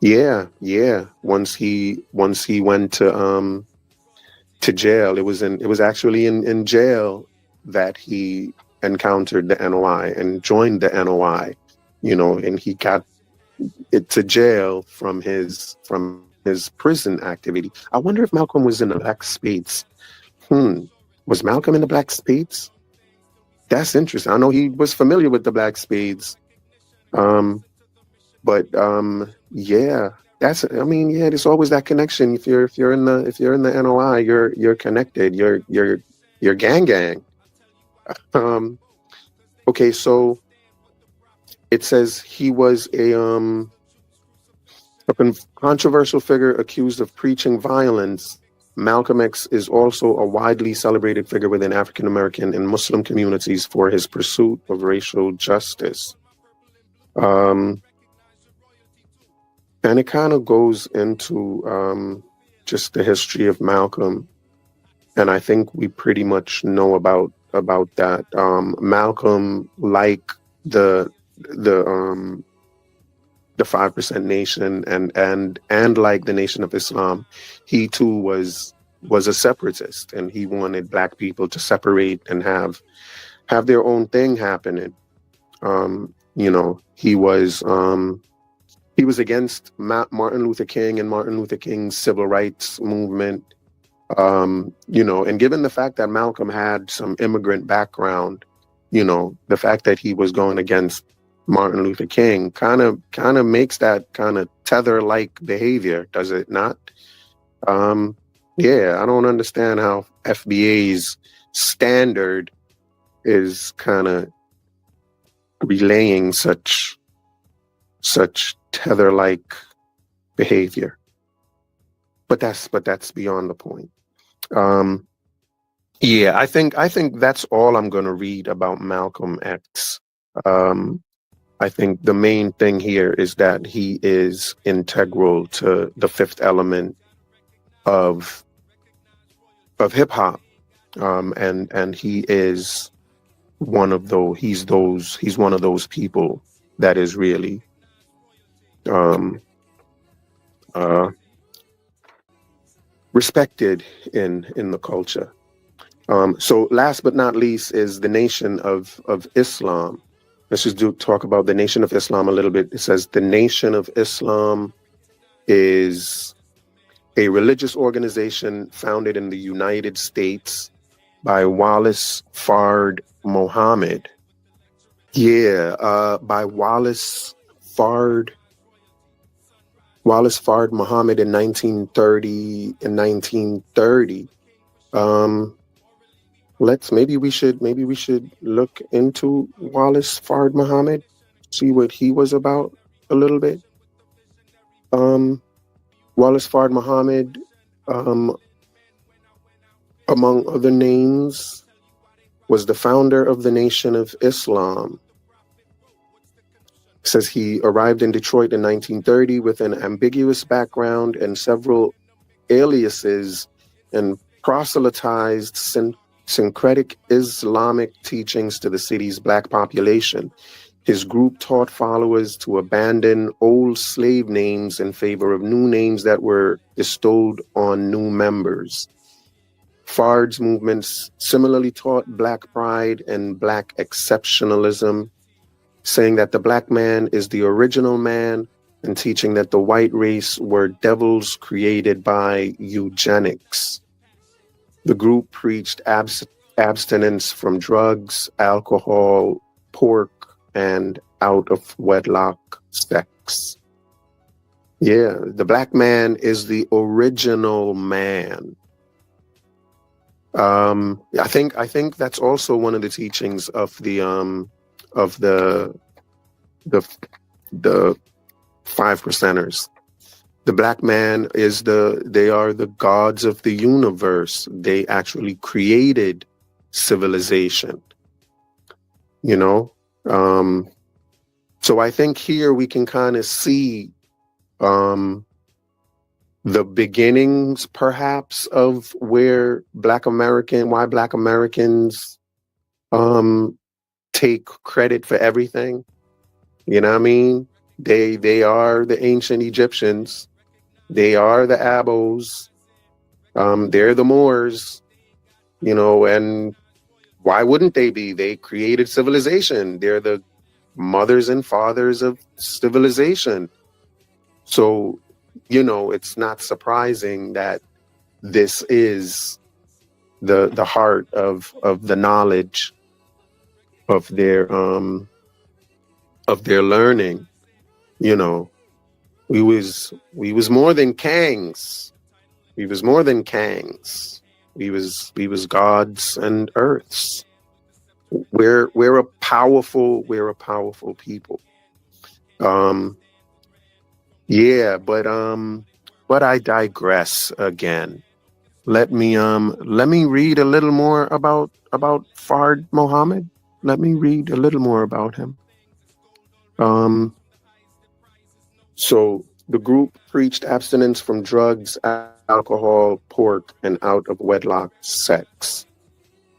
Yeah. Once he went to jail, it was actually in jail that he encountered the NOI and joined the NOI. You know, and he got it to jail from his prison activity. I wonder if Malcolm was in the Black Spades. Was Malcolm in the Black Spades? That's interesting. I know he was familiar with the Black Spades. But yeah, there's always that connection. If you're in the NOI, you're connected. You're gang. Okay, so it says he was a controversial figure accused of preaching violence Malcolm X is also a widely celebrated figure within African American and Muslim communities for his pursuit of racial justice. And it kind of goes into just the history of Malcolm, and I think we pretty much know about that. Malcolm, like the 5% Nation and like the Nation of Islam, he too was a separatist, and he wanted Black people to separate and have their own thing happening. He was against Martin Luther King and Martin Luther King's civil rights movement. And given the fact that Malcolm had some immigrant background, the fact that he was going against Martin Luther King kind of makes that kind of tether-like behavior, does it not? Yeah, I don't understand how FBA's standard is kind of relaying such tether-like behavior. But that's beyond the point. Yeah, I think that's all I'm going to read about Malcolm X. I think the main thing here is that he is integral to the fifth element of hip hop, and he is one of those. He's one of those people that is really respected in the culture. So last but not least is the Nation of Islam. Let's just talk about the Nation of Islam a little bit. It says the Nation of Islam is a religious organization founded in the United States by Wallace Fard Muhammad. Yeah, by Wallace Fard Muhammad in 1930. Maybe we should look into Wallace Fard Muhammad, see what he was about a little bit. Wallace Fard Muhammad, among other names, was the founder of the Nation of Islam. It says he arrived in Detroit in 1930 with an ambiguous background and several aliases, and proselytized syncretic Islamic teachings to the city's Black population. His group taught followers to abandon old slave names in favor of new names that were bestowed on new members. Fard's movements similarly taught Black pride and Black exceptionalism, saying that the Black man is the original man, and teaching that the white race were devils created by eugenics. The group preached abstinence from drugs, alcohol, pork, and out-of-wedlock sex. Yeah, the Black man is the original man. I think that's also one of the teachings of the 5%ers. The Black man they are the gods of the universe. They actually created civilization, so I think here we can kind of see the beginnings perhaps of why Black Americans take credit for everything. You know what I mean? They are the ancient Egyptians. They are the Abos. They're the Moors, and why wouldn't they be? They created civilization. They're the mothers and fathers of civilization. So, it's not surprising that this is the heart of the knowledge of their learning. We was more than Kangs. We was more than Kangs. We was gods and earths. We're a powerful people. Yeah, but I digress again. let me read a little more about Fard Mohammed. Let me read a little more about him. Um, so the group preached abstinence from drugs, alcohol, pork, and out of wedlock sex.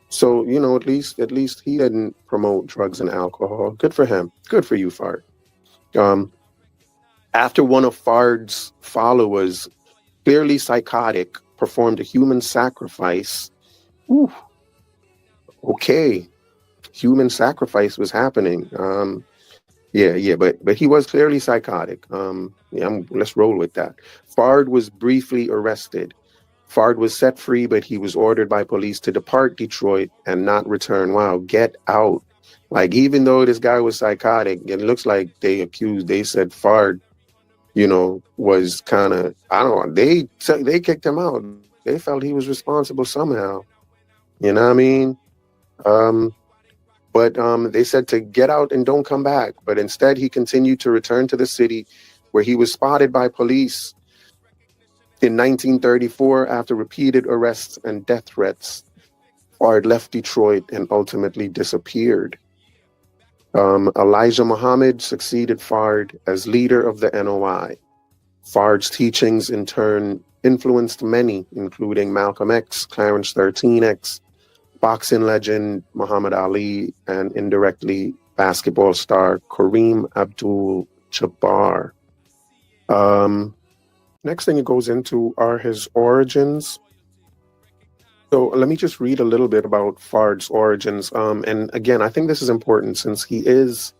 So, at least he didn't promote drugs and alcohol. Good for him. Good for you, Fard. Um, After one of Fard's followers, clearly psychotic, performed a human sacrifice. Ooh, okay, human sacrifice was happening. Yeah, but he was clearly psychotic. Yeah, let's roll with that. Fard was briefly arrested. Fard was set free, but he was ordered by police to depart Detroit and not return. Wow, get out. Like, even though this guy was psychotic, it looks like they said Fard, was kind of, I don't know, they kicked him out. They felt he was responsible somehow. You know what I mean? Um, but they said to get out and don't come back. But instead, he continued to return to the city, where he was spotted by police in 1934 after repeated arrests and death threats. Fard left Detroit and ultimately disappeared. Elijah Muhammad succeeded Fard as leader of the NOI. Fard's teachings, in turn, influenced many, including Malcolm X, Clarence 13X, boxing legend Muhammad Ali, and indirectly basketball star Kareem Abdul-Jabbar. Next thing it goes into are his origins. So let me just read a little bit about Fard's origins. And again, I think this is important since he is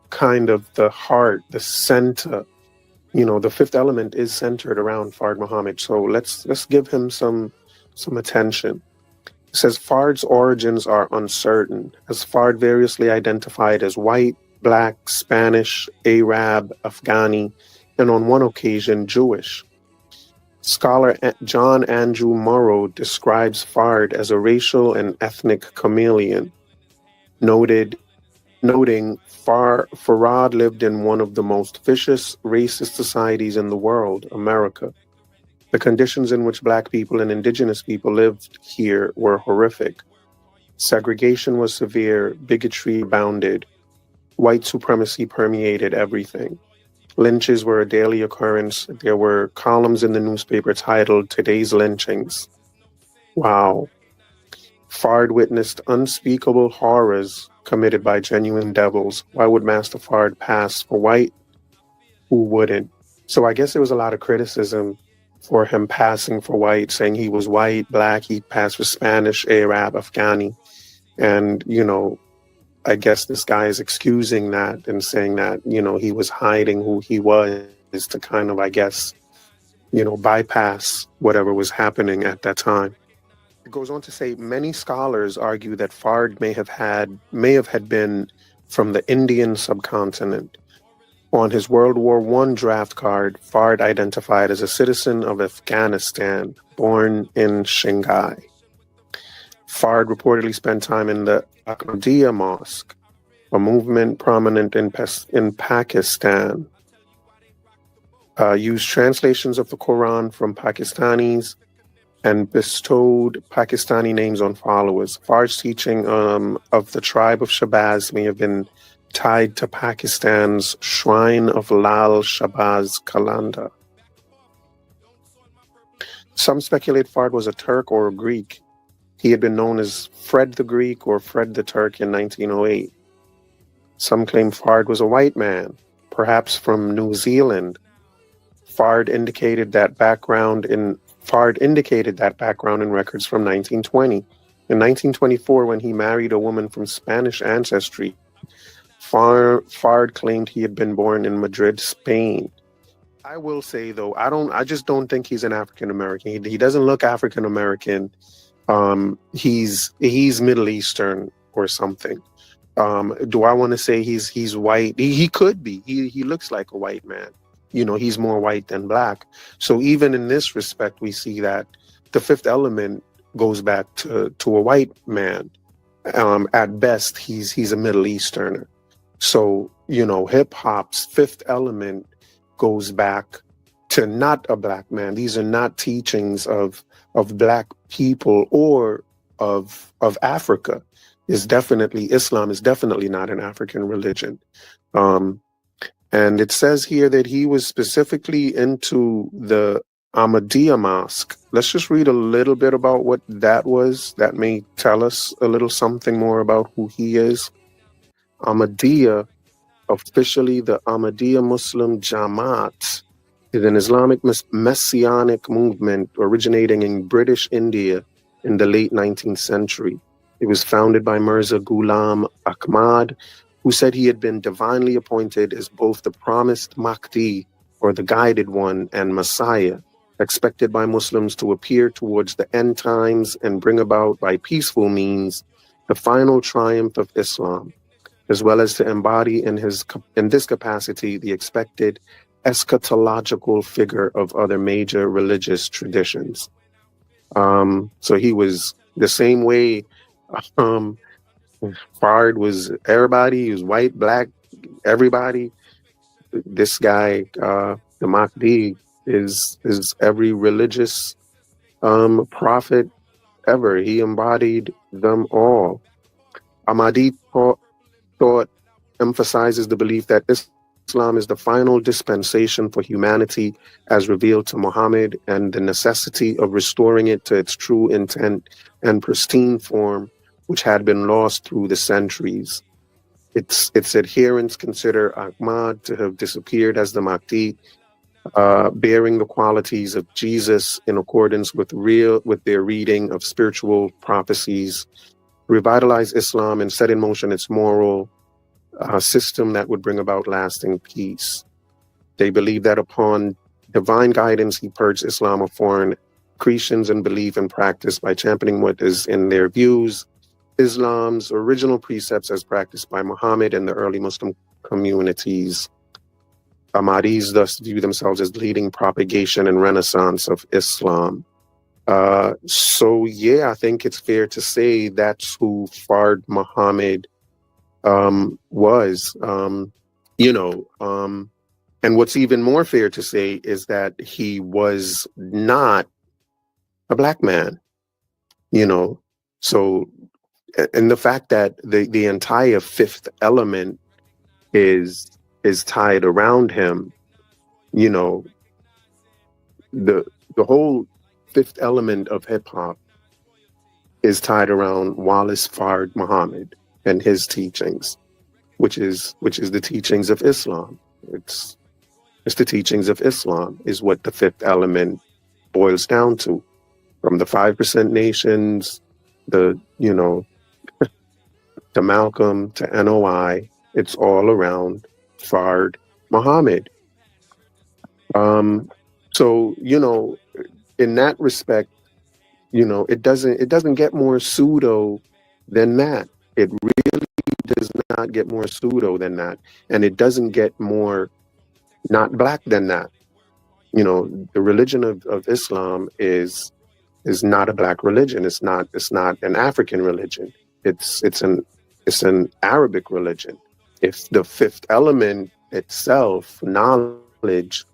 kind of the heart, the center. The fifth element is centered around Fard Muhammad. So let's give him some attention. It says Fard's origins are uncertain, as Fard variously identified as white, black, Spanish, Arab, Afghani, and on one occasion Jewish. Scholar John Andrew Morrow describes Fard as a racial and ethnic chameleon, noting Farad lived in one of the most vicious, racist societies in the world, America. The conditions in which Black people and indigenous people lived here were horrific. Segregation was severe, bigotry abounded, white supremacy permeated everything. Lynches were a daily occurrence. There were columns in the newspaper titled "Today's Lynchings." Wow. Fard witnessed unspeakable horrors committed by genuine devils. Why would Master Fard pass for white? Who wouldn't? So I guess there was a lot of criticism for him passing for white, saying he was white, black, he passed for Spanish, Arab, Afghani. And, I guess this guy is excusing that and saying that, he was hiding who he was to kind of, I guess, bypass whatever was happening at that time. It goes on to say many scholars argue that Fard may have had been from the Indian subcontinent. On his World War I draft card, Fard identified as a citizen of Afghanistan, born in Shanghai. Fard reportedly spent time in the Ahmadiyya Mosque, a movement prominent in Pakistan. Used translations of the Quran from Pakistanis and bestowed Pakistani names on followers. Fard's teaching of the tribe of Shabazz may have been tied to Pakistan's shrine of Lal Shabazz Kalanda. Some speculate Fard was a Turk or a Greek. He had been known as Fred the Greek or Fred the Turk in 1908. Some claim Fard was a white man, perhaps from New Zealand. Fard indicated that background in records from 1920. In 1924, when he married a woman from Spanish ancestry, Fard claimed he had been born in Madrid, Spain. I will say though, I just don't think he's an African American. He doesn't look African American. He's Middle Eastern or something. Do I want to say he's white? He could be. He looks like a white man. He's more white than black. So even in this respect, we see that the fifth element goes back to a white man. At best, he's a Middle Easterner. So, hip hop's fifth element goes back to not a black man. These are not teachings of black people or of Africa. Islam is definitely not an African religion. And it says here that he was specifically into the Ahmadiyya mosque. Let's just read a little bit about what that was. That may tell us a little something more about who he is. Ahmadiyya, officially the Ahmadiyya Muslim Jamaat, is an Islamic messianic movement originating in British India in the late 19th century. It was founded by Mirza Ghulam Ahmad, who said he had been divinely appointed as both the promised Mahdi, or the guided one, and Messiah, expected by Muslims to appear towards the end times and bring about by peaceful means the final triumph of Islam, as well as to embody in this capacity the expected eschatological figure of other major religious traditions. So he was the same way Fard was everybody. He was white, black, everybody. This guy, the Mahdi, is every religious prophet ever. He embodied them all. Ahmadi thought emphasizes the belief that Islam is the final dispensation for humanity as revealed to Muhammad, and the necessity of restoring it to its true intent and pristine form, which had been lost through the centuries. Its adherents consider Ahmad to have disappeared as the Mahdi, bearing the qualities of Jesus in accordance with their reading of spiritual prophecies, revitalize Islam and set in motion its moral system that would bring about lasting peace. They believe that upon divine guidance, he purged Islam of foreign accretions and belief and practice by championing what is, in their views, Islam's original precepts as practiced by Muhammad and the early Muslim communities. Ahmadis thus view themselves as leading propagation and renaissance of Islam. So yeah, I think it's fair to say that's who Fard Muhammad was. And what's even more fair to say is that he was not a black man, so. And the fact that the entire fifth element is tied around him, the whole fifth element of hip hop is tied around Wallace Fard Muhammad and his teachings, which is the teachings of Islam. It's the teachings of Islam is what the fifth element boils down to, from the 5% nations, to Malcolm, to NOI, it's all around Fard Muhammad. So, in that respect, it doesn't get more pseudo than that. It really does not get more pseudo than that. And it doesn't get more not black than that. The religion of Islam is not a black religion. It's not an African religion. It's an Arabic religion. If the fifth element itself, knowledge,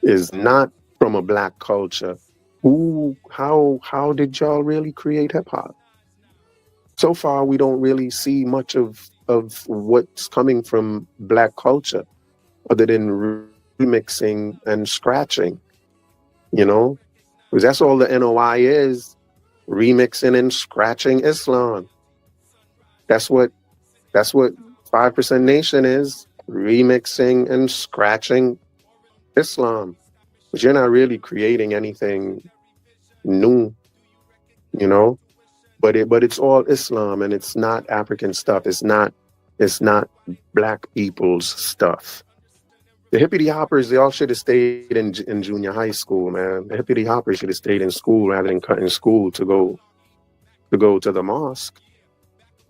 is not from a black culture, how did y'all really create hip hop? So far, we don't really see much of what's coming from black culture, other than remixing and scratching. Because that's all the NOI is, remixing and scratching Islam. That's what 5% Nation is, remixing and scratching Islam. But you're not really creating anything new, But it's all Islam, and it's not African stuff. It's not black people's stuff. The hippity hoppers, they all should have stayed in junior high school, man. The hippity hoppers should have stayed in school rather than cutting school to go to the mosque.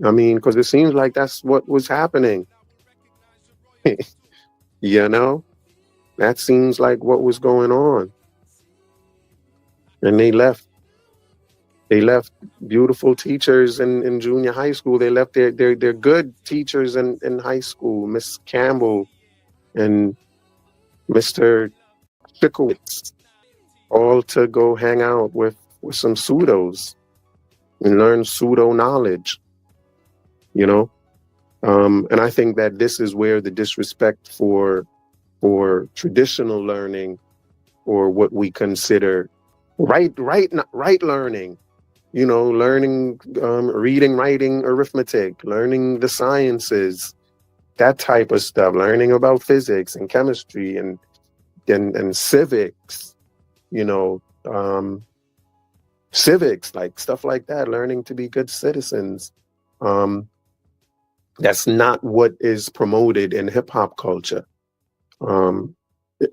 I mean, because it seems like that's what was happening. That seems like what was going on. And they left beautiful teachers in junior high school. They left their good teachers in high school, Miss Campbell and Mr. Chickowitz, all to go hang out with some pseudos and learn pseudo knowledge, you know? And I think that this is where the disrespect for traditional learning, or what we consider right learning, you know, learning, reading, writing, arithmetic, learning the sciences, that type of stuff, learning about physics and chemistry and civics, you know, civics, like stuff like that, learning to be good citizens. That's not what is promoted in hip hop culture.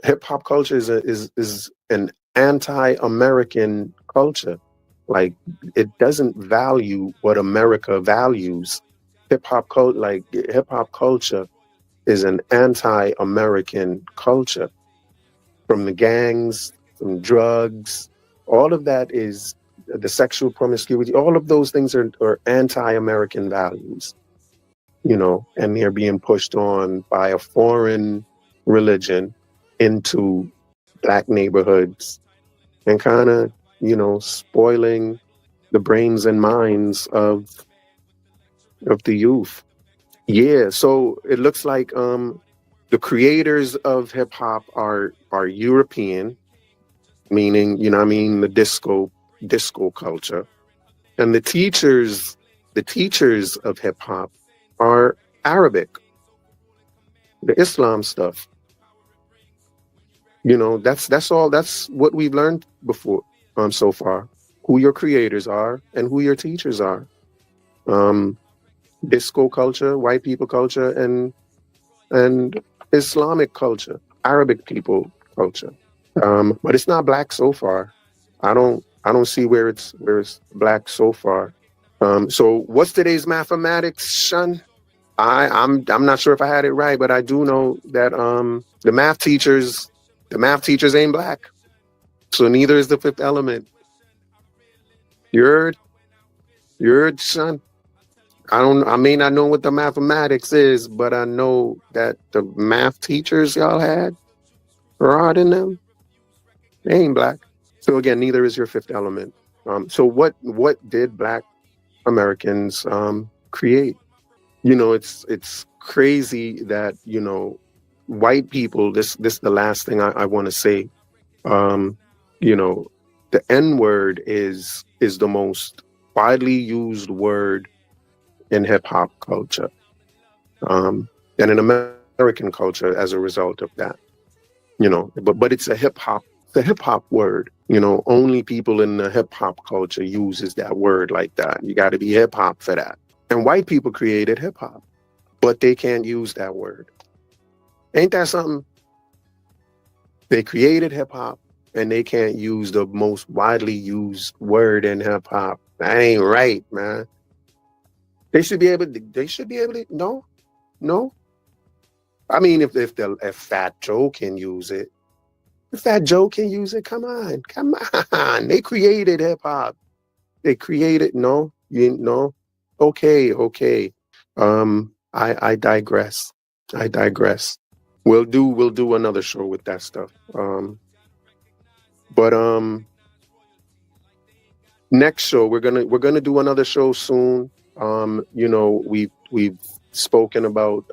Hip hop culture is an anti-American culture. Like, it doesn't value what America values. Hip hop culture is an anti-American culture. From the gangs, from drugs, all of that is the sexual promiscuity. All of those things are anti-American values, you know, and they're being pushed on by a foreign religion into Black neighborhoods and kind of, you know, spoiling the brains and minds of the youth. Yeah, so it looks like the creators of hip hop are European, meaning, you know what I mean, the disco culture. And the teachers of hip hop are Arabic, the Islam stuff. You know, that's all. That's what we've learned before, so far. Who your creators are and who your teachers are. Disco culture, white people culture, and Islamic culture, Arabic people culture. But it's not Black so far. I don't see where it's Black so far. So what's today's mathematics, Shun? I'm not sure if I had it right, but I do know that the math teachers ain't Black. So neither is the fifth element. You're Shun. I may not know what the mathematics is, but I know that the math teachers y'all had, Rod in them, they ain't Black. So again, neither is your fifth element. So what did Black Americans create? You know, it's crazy that, you know, white people, this is the last thing I want to say. You know, the N-word is the most widely used word in hip hop culture, and in American culture as a result of that. You know, but it's a hip hop word. You know, only people in the hip hop culture uses that word like that. You got to be hip hop for that. And white people created hip hop, but they can't use that word. Ain't that something? They created hip hop and they can't use the most widely used word in hip hop. That ain't right, man. They should be able to. No. I mean, if Fat Joe can use it, come on. They created hip hop. No. Okay. I digress. We'll do another show with that stuff. But next show we're gonna do another show soon. You know, we've spoken about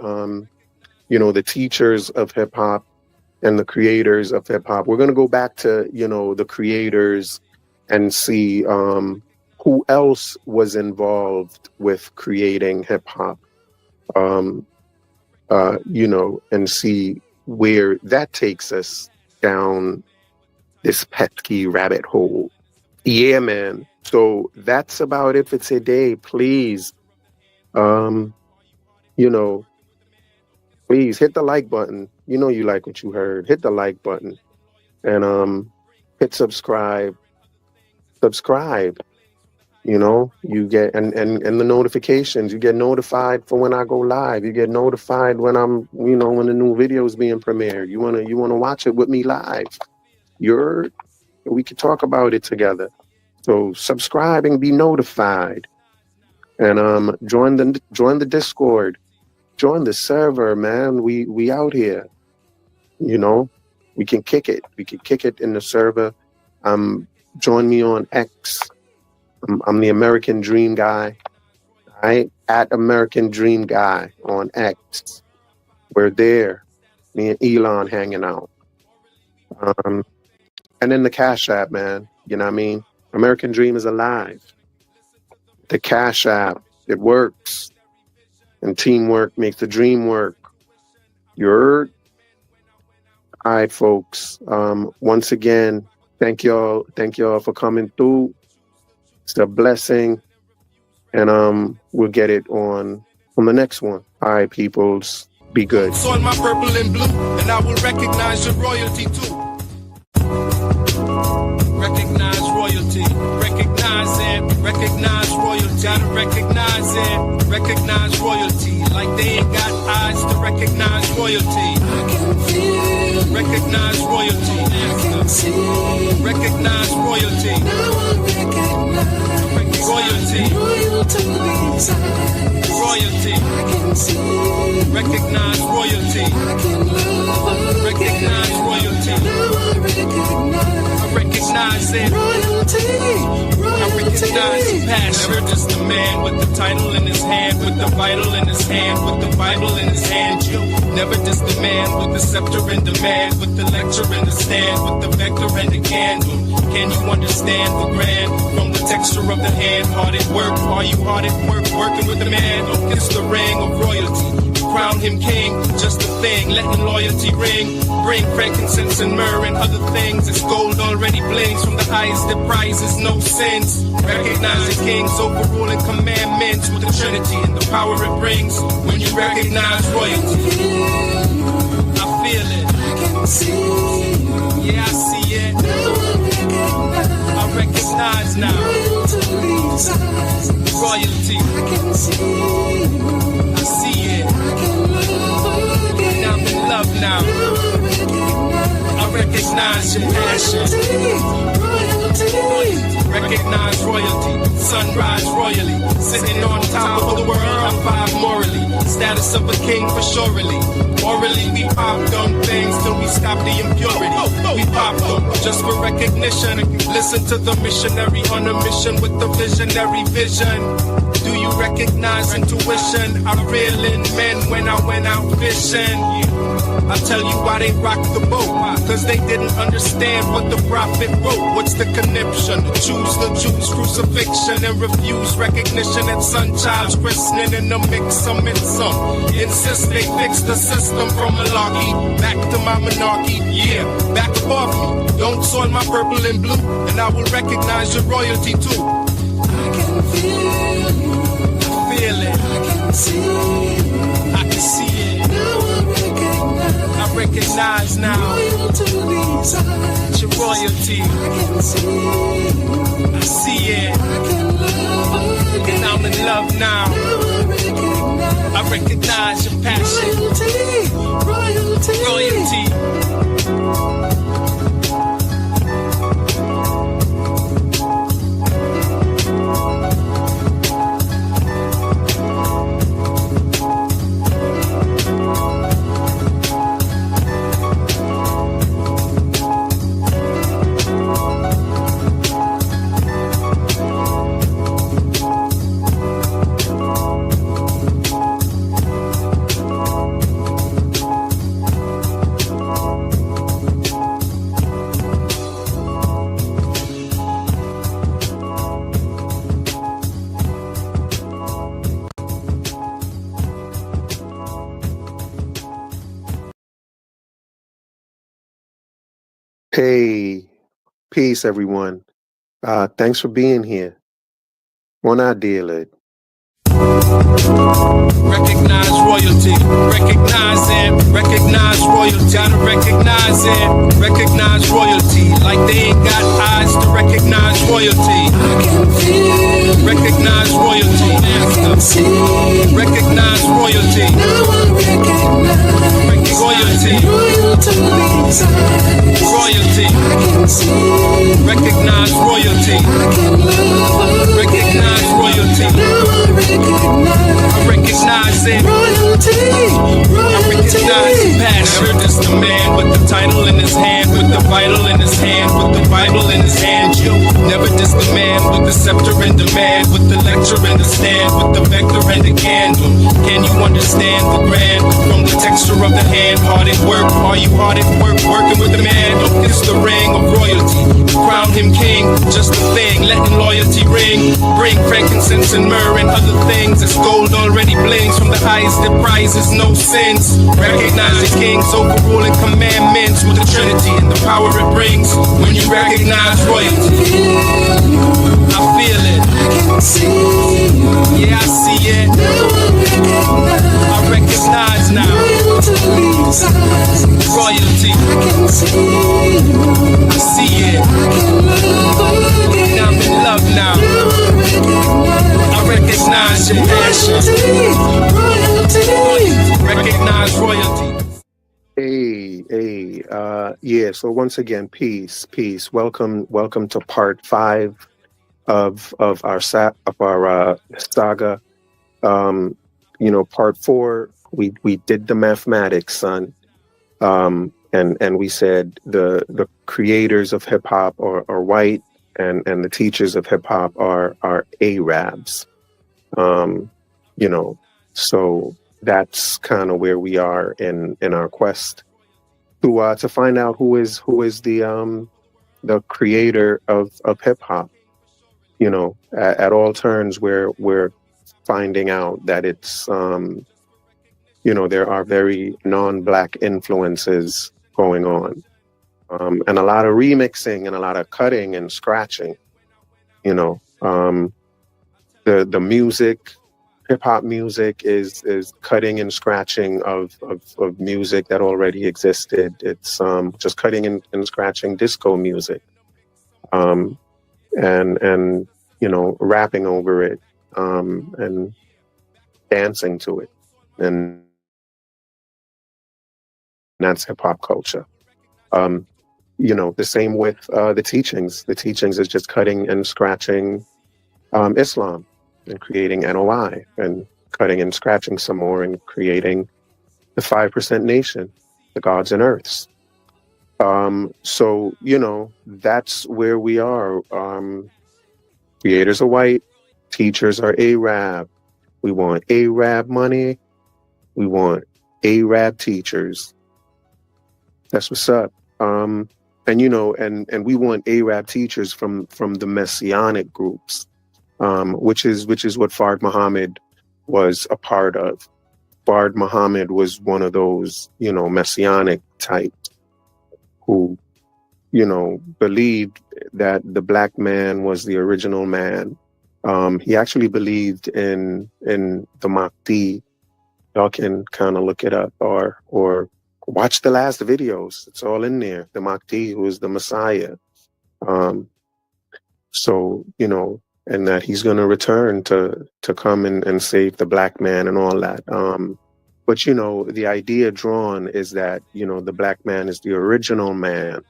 you know, the teachers of hip hop and the creators of hip hop. We're gonna go back to, you know, the creators and see who else was involved with creating hip hop. You know, and see where that takes us down this pesky rabbit hole. Yeah, man. So that's about it for today. Please, you know, please hit the like button. You know you like what you heard. Hit the like button and hit subscribe. You know, you get and the notifications. You get notified for when I go live. You get notified when when the new video is being premiered. You wanna watch it with me live. We can talk about it together. So subscribe and be notified. And join the Discord. Join the server, man. We out here. You know. We can kick it. We can kick it in the server. Join me on X. I'm the American Dream Guy. All right, at American Dream Guy on X. We're there. Me and Elon hanging out. And then the Cash App, man. You know what I mean? American Dream is alive. The Cash App, it works. And teamwork makes the dream work. You heard? All right, folks. Once again, thank y'all for coming through. It's a blessing. And we'll get it on the next one. All right, peoples. Be good. So in my purple and blue, and I will recognize your royalty too. Recognize royalty. Recognize it. Recognize royalty. Gotta recognize it. Recognize royalty. Like they ain't got eyes to recognize royalty. I can feel. Recognize royalty. I can see. Recognize royalty. Now I recognize royalty. Royalty. I can see. Recognize royalty. I can love. Recognize royalty. Now I recognize it. I recognize passion. Never just a man with the title in his hand, with the vital in his hand, with the Bible in his hand. Never just a man with the scepter in demand, with the lecture in the stand, with the vector and the candle. Can you understand the grand? From the texture of the hand, hard at work. Are you hard at work, working with the man? Don't kiss the ring of royalty. Crown him king, just a thing, letting loyalty ring. Bring frankincense and myrrh and other things. It's gold already blings from the highest that prizes no sins. Recognize the kings overruling commandments with the Trinity and the power it brings. When you recognize royalty, I feel it. I can see. Yeah, I see it. I recognize now. Royalty. I can see. I see it. I'm in love now. I recognize your passion. Recognize royalty. Sunrise royally. Sitting on top of the world. I'm five morally. Status of a king for surely. Morally, we popped on things till we stop the impurity. We popped them just for recognition. Listen to the missionary on a mission with the visionary vision. Do you recognize intuition? I reel in men when I went out fishing. I'll tell you why they rocked the boat. Cause they didn't understand what the prophet wrote. What's the conniption? Choose the Jews' crucifixion and refuse recognition at son child's christening. In the mix, I'm in some. Insist they fix the system from malarkey back to my monarchy. Yeah, back off me. Don't soil my purple and blue, and I will recognize your royalty too. I can feel you. I feel it. I can see. I can see it. I recognize now. It's your royalty. I see it. And I'm in love now. I recognize your passion. Royalty. Hey, peace, everyone. Thanks for being here. One idea, lid. Recognize royalty. Recognize it. Recognize royalty. Gotta recognize it. Recognize royalty. Like they ain't got eyes to recognize royalty. I can feel. Recognize royalty. I can see. Recognize royalty. Now I recognize royalty. Royalty. I can see. Recognize royalty. I can love. Recognize royalty. Now I recognize it. Royalty. I recognize passion. Never diss the man with the title in his hand, with the vital in his hand, with the Bible in his hand. You never diss the man with the scepter in demand, with the lecture in the stand, with the vector and the candle. Can you understand the grand from the texture of the hand? Hard at work, are you hard at work? Working with the man, don't kiss the ring of royalty. Crown him king, just a thing, letting loyalty ring. Bring frankincense and myrrh and other things. As gold already blings from the highest that prizes no sins. Recognize the kings overruling commandments with the Trinity and the power it brings when you recognize royalty. I feel it. Yeah, I see it. I recognize now. Royalty. I see it. Now I'm in love now. I recognize your passion. Recognize royalty. Yeah. So once again, peace. Welcome to part 5 of our saga. Part 4, we did the mathematics, son. And we said the creators of hip hop are white, and the teachers of hip hop are Arabs. So that's kind of where we are in our quest to find out who is the creator of hip hop. At all turns we're finding out that it's there are very non-black influences going on, and a lot of remixing and a lot of cutting and scratching. The music, hip hop music is cutting and scratching of music that already existed. It's just cutting and scratching disco music, and rapping over it, and dancing to it, and that's hip hop culture. The same with the teachings. The teachings is just cutting and scratching Islam and creating NOI, and cutting and scratching some more and creating the 5% nation, the gods and earths. So that's where we are. Creators are white, teachers are Arab. We want Arab money. We want Arab teachers. That's what's up. And we want Arab teachers from the Messianic groups, which is what Fard Muhammad was a part of. Fard Muhammad was one of those, Messianic types who, believed that the black man was the original man. He actually believed in the Mahdi. Y'all can kind of look it up or watch the last videos. It's all in there. The Mahdi, who is the Messiah. And that he's going to return to come and save the black man and all that. But the idea drawn is that the black man is the original man,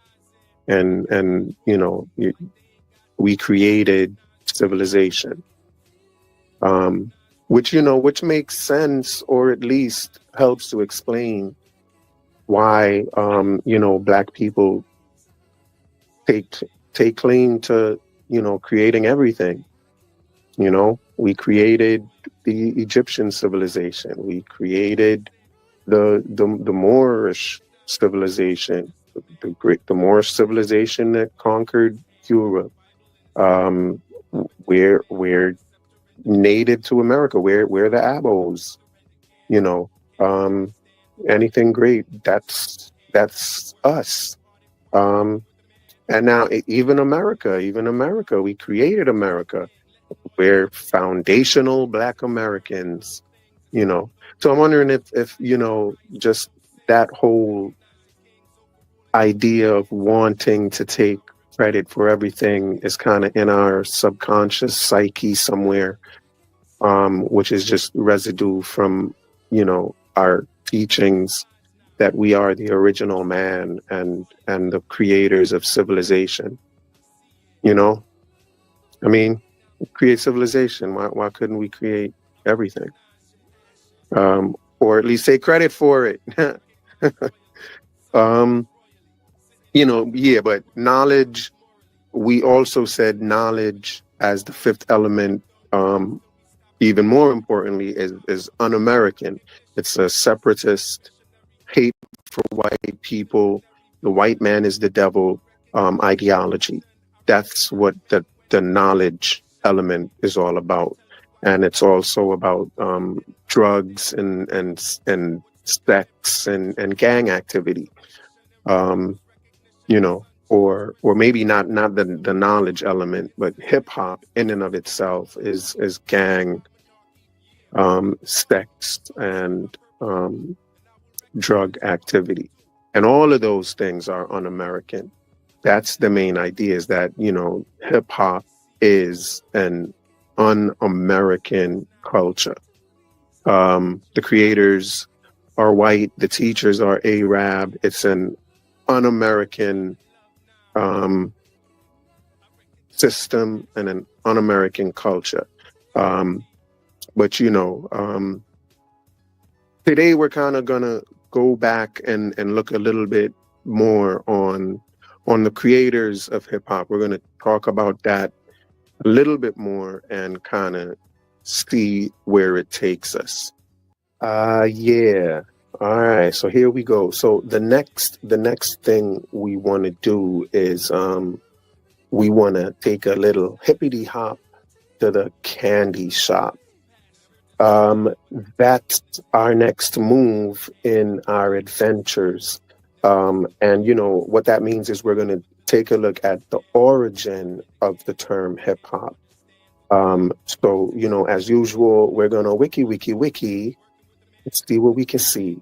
and we created civilization, which makes sense, or at least helps to explain why black people take claim to creating everything. We created the Egyptian civilization. We created the Moorish civilization, the Moorish civilization that conquered Europe. We're native to America. We're the Abos. Anything great, that's us. And now even America, we created America. We're foundational Black Americans, So I'm wondering if just that whole idea of wanting to take credit for everything is kind of in our subconscious psyche somewhere, which is just residue from, our teachings that we are the original man and the creators of civilization. Create civilization. Why couldn't we create everything? Or at least take credit for it. um, yeah, but knowledge, we also said knowledge as the fifth element, um, even more importantly, is un-American. It's a separatist hate for white people. The white man is the devil ideology. That's what the knowledge element is all about. And it's also about drugs and sex and gang activity. Um, or maybe not the knowledge element, but hip hop in and of itself is gang, sex, and drug activity. And all of those things are un-American. That's the main idea, is that, hip hop is an un-American culture. The creators are white, the teachers are Arab. It's an un-American system and an un-American culture. But today we're kind of gonna go back and look a little bit more on the creators of hip hop. We're gonna talk about that a little bit more and kind of see where it takes us. Yeah. All right. So here we go. So the next thing we want to do is we want to take a little hippity hop to the candy shop. That's our next move in our adventures. And what that means is we're going to take a look at the origin of the term hip hop. So, as usual, we're going to wiki. Let's see what we can see.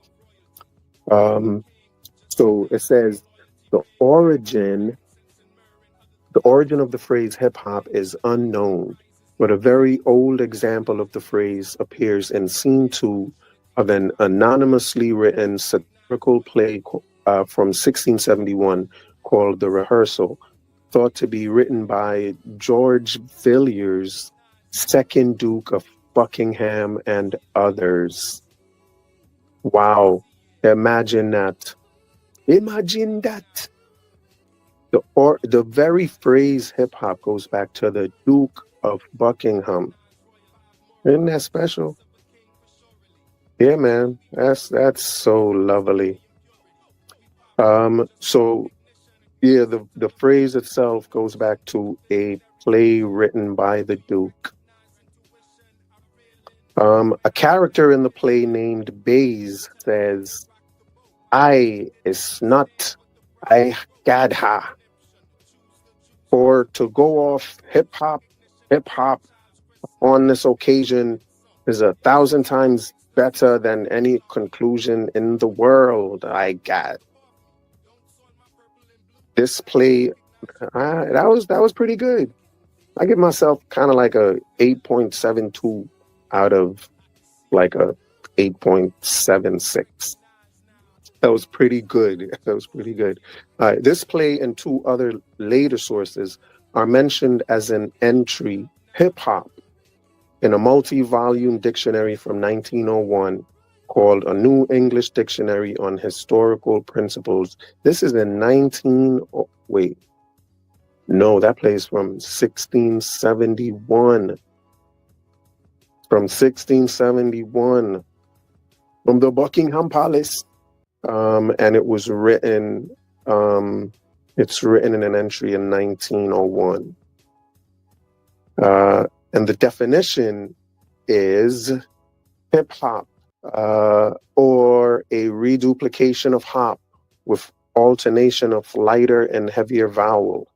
So it says the origin of the phrase hip hop is unknown, but a very old example of the phrase appears in scene 2 of an anonymously written satirical play from 1671 called The Rehearsal, thought to be written by George Villiers, second Duke of Buckingham, and others. Wow. Imagine that. Imagine that. The very phrase hip hop goes back to the Duke of Buckingham. Isn't that special? Yeah, man. That's so lovely. So yeah, the phrase itself goes back to a play written by the Duke. A character in the play named Bays says, "I is not I gadha." Or to go off hip hop on this occasion is 1,000 times better than any conclusion in the world I got. This play, that was pretty good. I give myself kind of like a 8.72 out of like a 8.76. That was pretty good. That was pretty good. This play and 2 other later sources are mentioned as an entry, hip hop, in a multi-volume dictionary from 1901 called A New English Dictionary on Historical Principles. This is in that plays from 1671. From 1671, from the Buckingham Palace. And it was written, it's written in an entry in 1901. And the definition is hip hop, or a reduplication of hop with alternation of lighter and heavier vowel,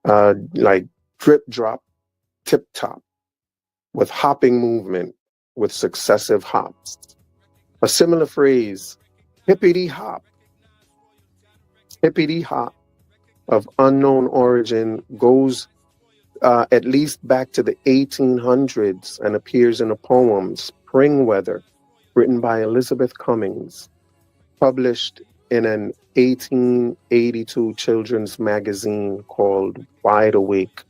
like drip drop, tip top, with hopping movement with successive hops. A similar phrase, hippity hop of unknown origin, goes at least back to the 1800s and appears in a poem, Spring Weather, written by Elizabeth Cummings, published in an 1882 children's magazine called Wide Awake.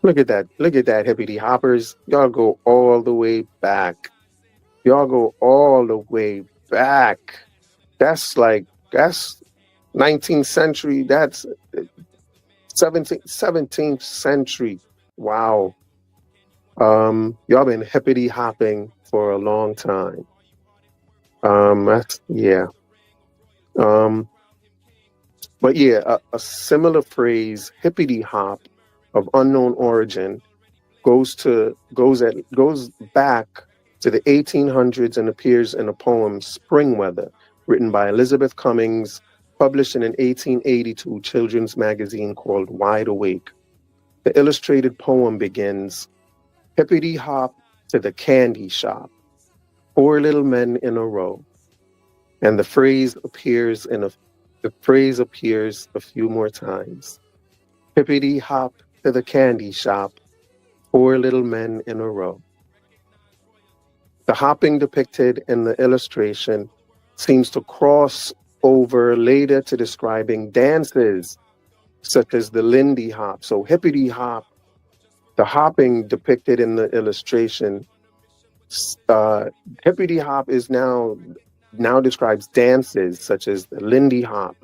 Look at that, hippity hoppers. Y'all go all the way back. back. That's 19th century. That's 17th century. Wow. Y'all been hippity hopping for a long time. That's, yeah. Um, but yeah, a similar phrase, hippity hop, of unknown origin, goes back to the 1800s and appears in a poem, Spring Weather, written by Elizabeth Cummings, published in an 1882 children's magazine called Wide Awake. The illustrated poem begins, hippity hop to the candy shop, four little men in a row. And the phrase appears a few more times. Hippity hop to the candy shop, four little men in a row. The hopping depicted in the illustration seems to cross over later to describing dances such as the Lindy hop. So hippity hop, the hopping depicted in the illustration, hippity hop is now describes dances such as the Lindy hop.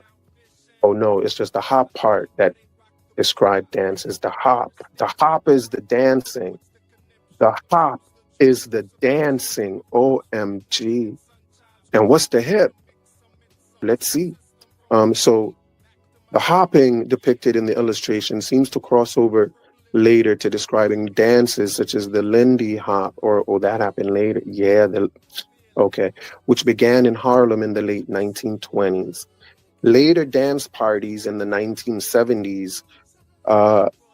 Oh no, it's just the hop part that describes dances. The hop is the dancing. The hop is the dancing. OMG. And what's the hip? Let's see. So the hopping depicted in the illustration seems to cross over later to describing dances such as the Lindy hop, or that happened later. Yeah, okay, which began in Harlem in the late 1920s. Later dance parties in the 1970s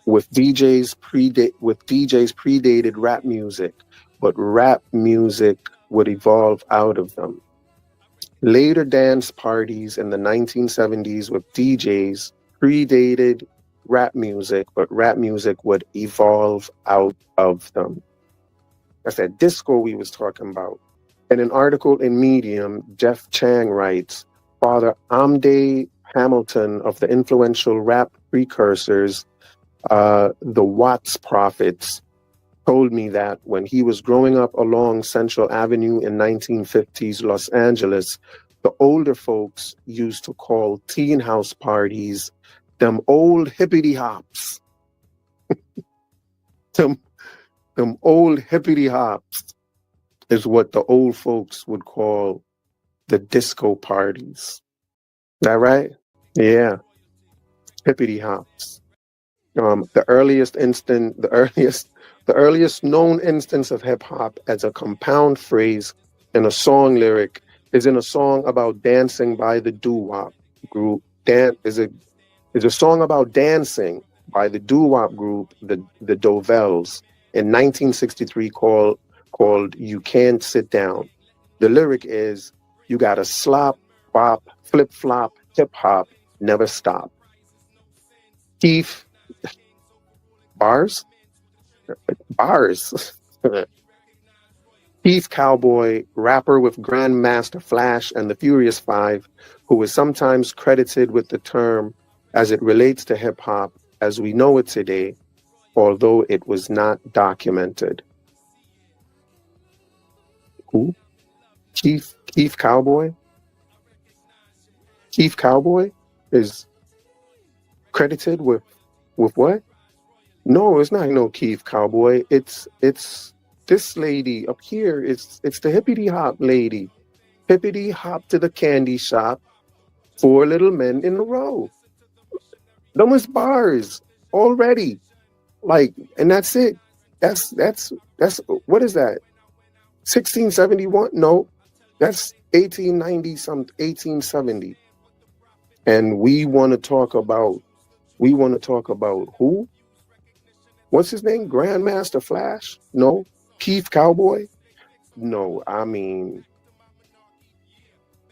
with DJs predated rap music, but rap music would evolve out of them. Later dance parties in the 1970s with DJs predated rap music, but rap music would evolve out of them. That's that disco we was talking about. In an article in Medium, Jeff Chang writes, Father Amde Hamilton of the influential rap precursors, the Watts Prophets, told me that when he was growing up along Central Avenue in 1950s Los Angeles, the older folks used to call teen house parties them old hippity hops. them old hippity hops is what the old folks would call the disco parties. That right? Yeah. Hippity hops. The earliest known instance of hip hop as a compound phrase in a song lyric is in a song about dancing by the doo-wop group. Is a song about dancing by the doo-wop group, the Dovels, in 1963 called "You Can't Sit Down." The lyric is, "You gotta slop, bop, flip flop, hip hop, never stop." Keith. Bars. Keith Cowboy, rapper with Grandmaster Flash and the Furious Five, who is sometimes credited with the term as it relates to hip hop as we know it today, although it was not documented. Who? Keith Cowboy? Keith Cowboy is credited with what? No, it's not no Keith Cowboy. It's this lady up here. It's the hippity hop lady. Hippity hop to the candy shop, four little men in a row. Those bars already. Like, and that's it. That's what is that? 1671? No, that's 1890 something, 1870. And we want to talk about who? What's his name? Grandmaster Flash? No. Keith Cowboy? No. I mean,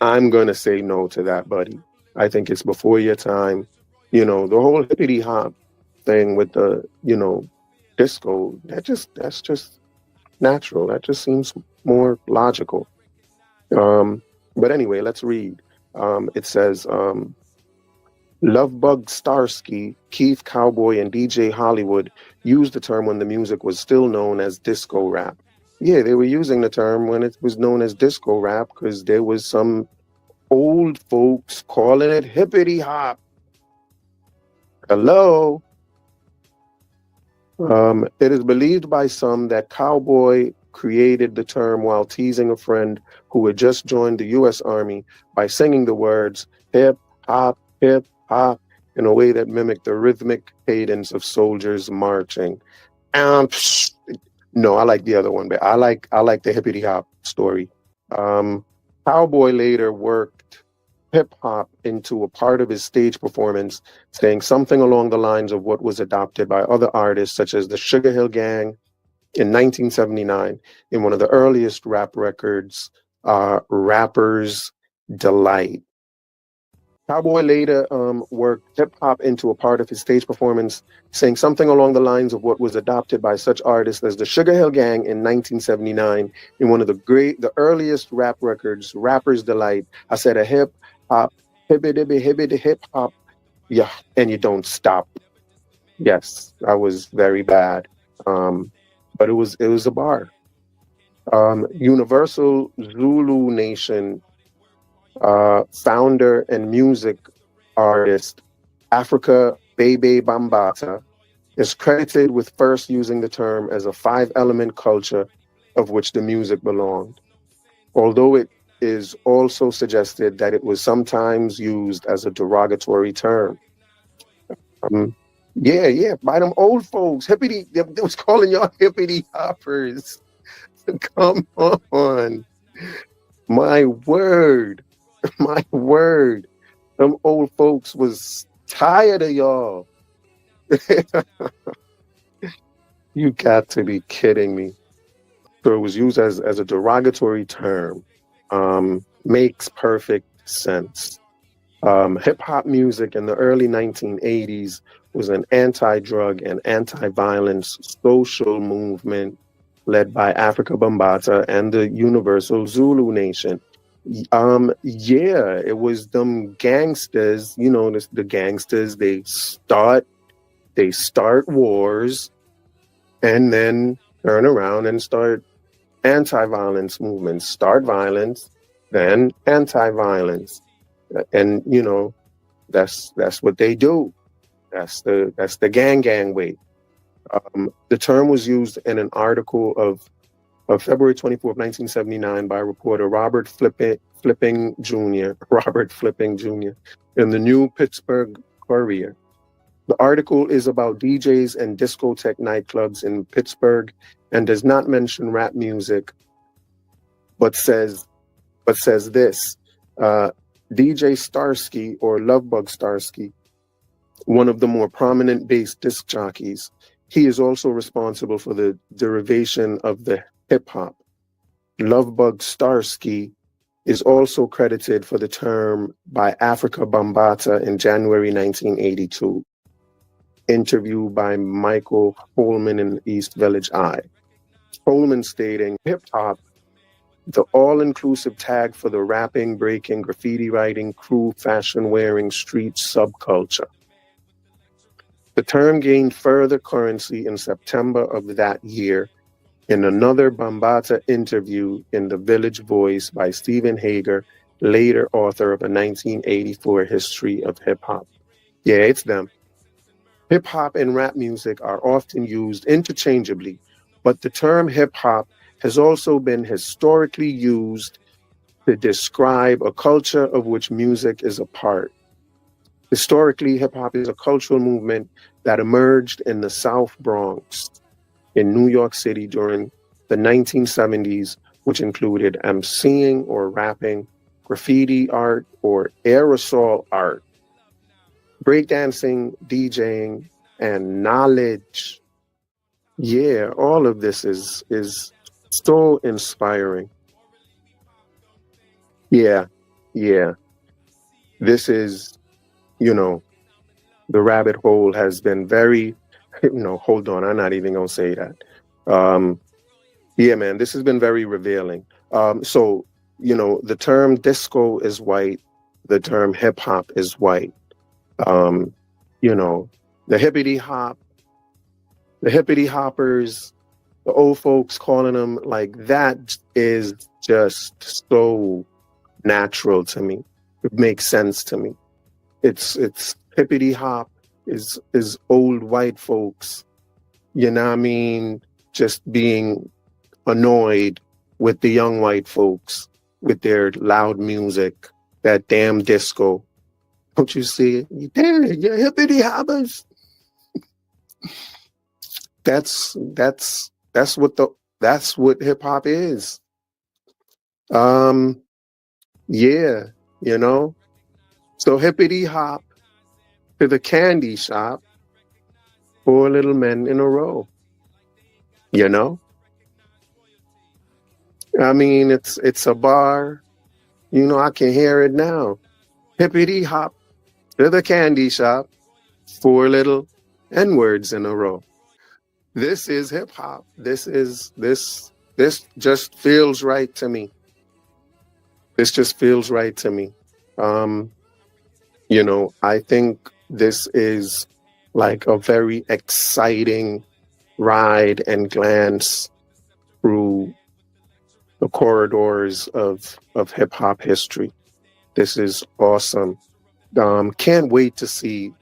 I'm going to say no to that, buddy. I think it's before your time. You know, the whole hippity hop thing with the, disco, that's just natural. That just seems more logical. But anyway, let's read. It says, Lovebug Starsky, Keith Cowboy, and DJ Hollywood used the term when the music was still known as disco rap. Yeah, they were using the term when it was known as disco rap because there was some old folks calling it hippity hop. Hello. It is believed by some that Cowboy created the term while teasing a friend who had just joined the U.S. Army by singing the words hip hop in a way that mimicked the rhythmic cadence of soldiers marching. Psh, no, I like the other one, but I like the hippity hop story. Um, Cowboy later worked hip hop into a part of his stage performance, saying something along the lines of what was adopted by other artists such as the Sugar Hill Gang in 1979 in one of the earliest rap records, Rapper's Delight. Cowboy later worked hip hop into a part of his stage performance, saying something along the lines of what was adopted by such artists as the Sugar Hill Gang in 1979 in one of the earliest rap records, Rapper's Delight. I said a hip hop, hibbity hip hop, yeah, and you don't stop. Yes, I was very bad, but it was a bar. Universal Zulu Nation founder and music artist Afrika Bambaataa is credited with first using the term as a five-element culture of which the music belonged, although it is also suggested that it was sometimes used as a derogatory term. Um, yeah, by them old folks, hippity, they was calling y'all hippity hoppers. Come on, my word. My word, them old folks was tired of y'all. You got to be kidding me. So it was used as a derogatory term. Makes perfect sense. Hip hop music in the early 1980s was an anti-drug and anti-violence social movement led by Afrika Bambaataa and the Universal Zulu Nation. Yeah, it was them gangsters, the gangsters, they start wars and then turn around and start anti-violence movements, start violence, then anti-violence. And that's what they do. That's the gang way. The term was used in an article of February 24th, 1979 by reporter Robert Flipping Jr. in the New Pittsburgh Courier. The article is about DJs and discotheque nightclubs in Pittsburgh and does not mention rap music, but says this. DJ Starsky, or Lovebug Starsky, one of the more prominent bass disc jockeys, he is also responsible for the derivation of the hip hop. Lovebug Starsky is also credited for the term by Afrika Bambaataa in January 1982. Interview by Michael Holman in East Village Eye. Holman stating, hip hop, the all-inclusive tag for the rapping, breaking, graffiti writing, crew, fashion wearing, street subculture. The term gained further currency in September of that year in another Bambaataa interview in The Village Voice by Stephen Hager, later author of a 1984 history of hip-hop. Yeah, it's them. Hip-hop and rap music are often used interchangeably, but the term hip-hop has also been historically used to describe a culture of which music is a part. Historically, hip-hop is a cultural movement that emerged in the South Bronx in New York City during the 1970s, which included emceeing or rapping, graffiti art or aerosol art, breakdancing, DJing, and knowledge. Yeah, all of this is so inspiring. Yeah. This is, the rabbit hole has been very, hold on, I'm not even going to say that. Yeah, man, this has been very revealing. So, the term disco is white, the term hip hop is white. The hippity hoppers, the old folks calling them like that is just so natural to me. It makes sense to me. It's hippity hop is old white folks, you know what I mean, just being annoyed with the young white folks with their loud music, that damn disco. Don't you see it? Damn it, you hippity hoppers. That's what hip hop is. Yeah, you know. So hippity hop to the candy shop, 4 little men in a row. You know? I mean, it's a bar. You know, I can hear it now. Hippity hop to the candy shop, 4 little N-words in a row. This is hip hop. This just feels right to me. This just feels right to me. You know, I think this is like a very exciting ride and glance through the corridors of hip hop history. This is awesome. Can't wait to see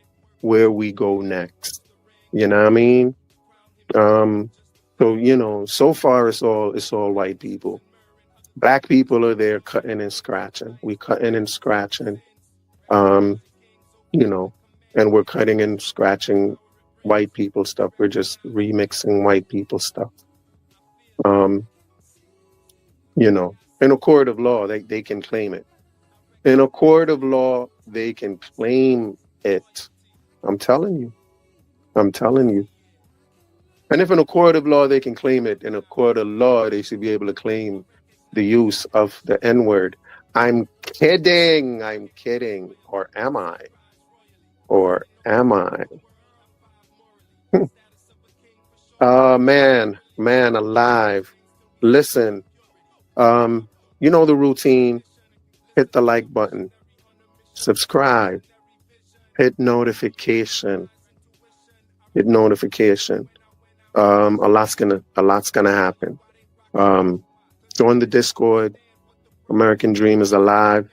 where we go next. You know what I mean? So, you know, so far it's all white people. Black people are there cutting and scratching. We cutting and scratching, you know, and we're cutting and scratching white people stuff. We're just remixing white people stuff. You know, in a court of law, they can claim it. In a court of law, they can claim it. I'm telling you. And if in a court of law they can claim it, in a court of law they should be able to claim the use of the N-word. I'm kidding. Or am I? Man alive. Listen, you know the routine. Hit the like button. Subscribe. Hit notification. A lot's gonna happen. Join the Discord. American Dream is alive.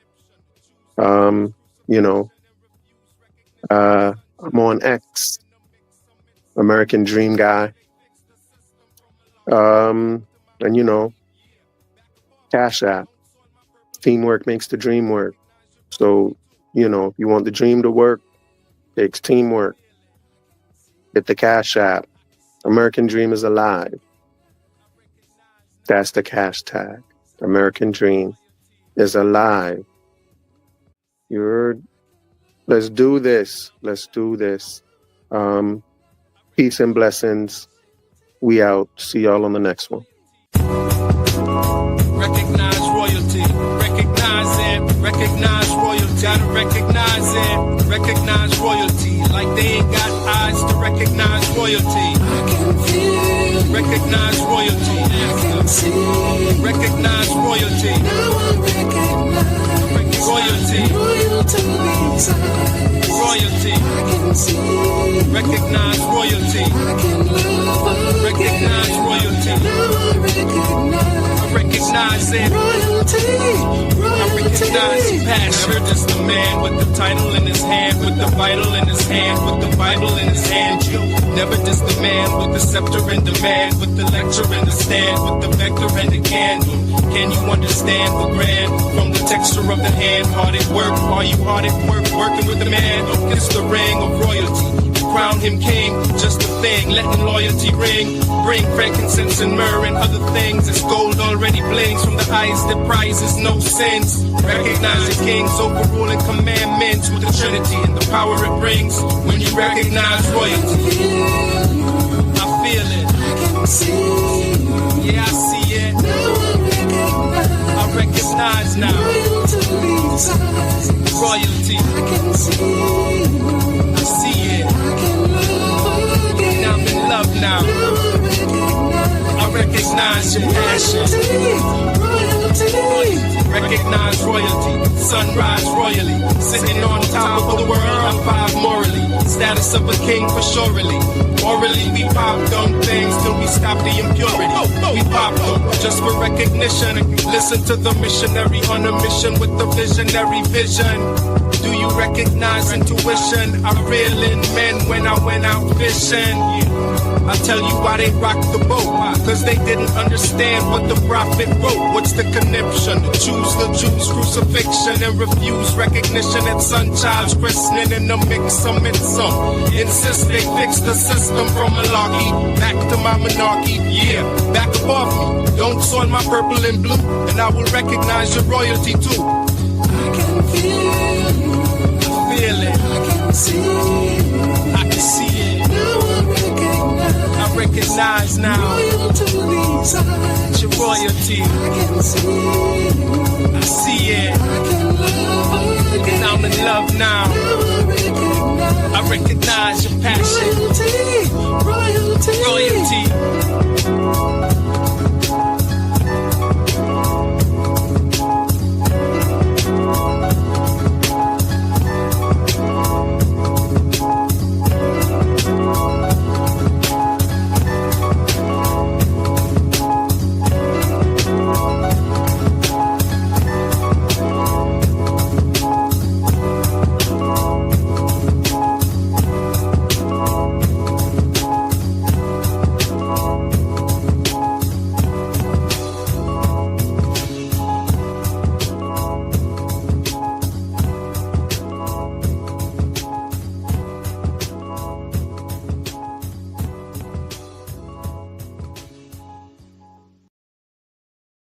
You know, I'm on X. American Dream Guy. And you know, Cash App. Teamwork makes the dream work. So, you know, if you want the dream to work, it takes teamwork. Hit the Cash App. American Dream is alive. That's the hashtag. American Dream is alive. Let's do this. Peace and blessings. We out. See y'all on the next one. Recognize royalty. Recognize royalty. Gotta recognize it. Recognize royalty. Like they ain't got eyes to recognize royalty. I can feel. Recognize royalty. I can see. Recognize royalty. Now I recognize royalty. Royalty. I can see. Recognize royalty. I can love. Recognize royalty. Now I recognize it. I recognize passion. Never just a man with the title in his hand, with the vital in his hand, with the Bible in his hand. Never just a man with the scepter in demand, with the lecture in the stand, with the vector and the candle. Can you understand the grand from the texture of the hand? Hard at work, are you hard at work working with the man? It's the ring of royalty. Crown him king, just a thing, letting loyalty ring. Bring frankincense and myrrh and other things. It's gold already blings from the eyes that prizes no sins. Recognize the king's overruling commandments with the Trinity and the power it brings. When you recognize royalty, I feel it. Yeah, I see it. I recognize now. Royalty. I see it. Now I'm in love now. I recognize your passion. recognize royalty. Sunrise royally, sitting on top of the world, I'm five morally. Status of a king for surely. Morally, we pop dumb things till we stop the impurity. We pop them just for recognition. Listen to the missionary on a mission with the visionary vision. Do you recognize intuition? I reel in men when I went out fishing. I tell you why they rocked the boat, cause they didn't understand what the prophet wrote. What's the conniption? Choose the Jews' crucifixion and refuse recognition at son child's christening in the mix of some. Insist they fix the system from malarkey back to my monarchy. Yeah, back above me. Don't soil my purple and blue, and I will recognize your royalty too. I can feel you. I feel it. I can see you. I can see it. Now I recognize now. Royal to these eyes. Your royalty. I can see you. I see it. I can love again. And I'm in love now. Now I recognize your passion. Royalty. Royalty.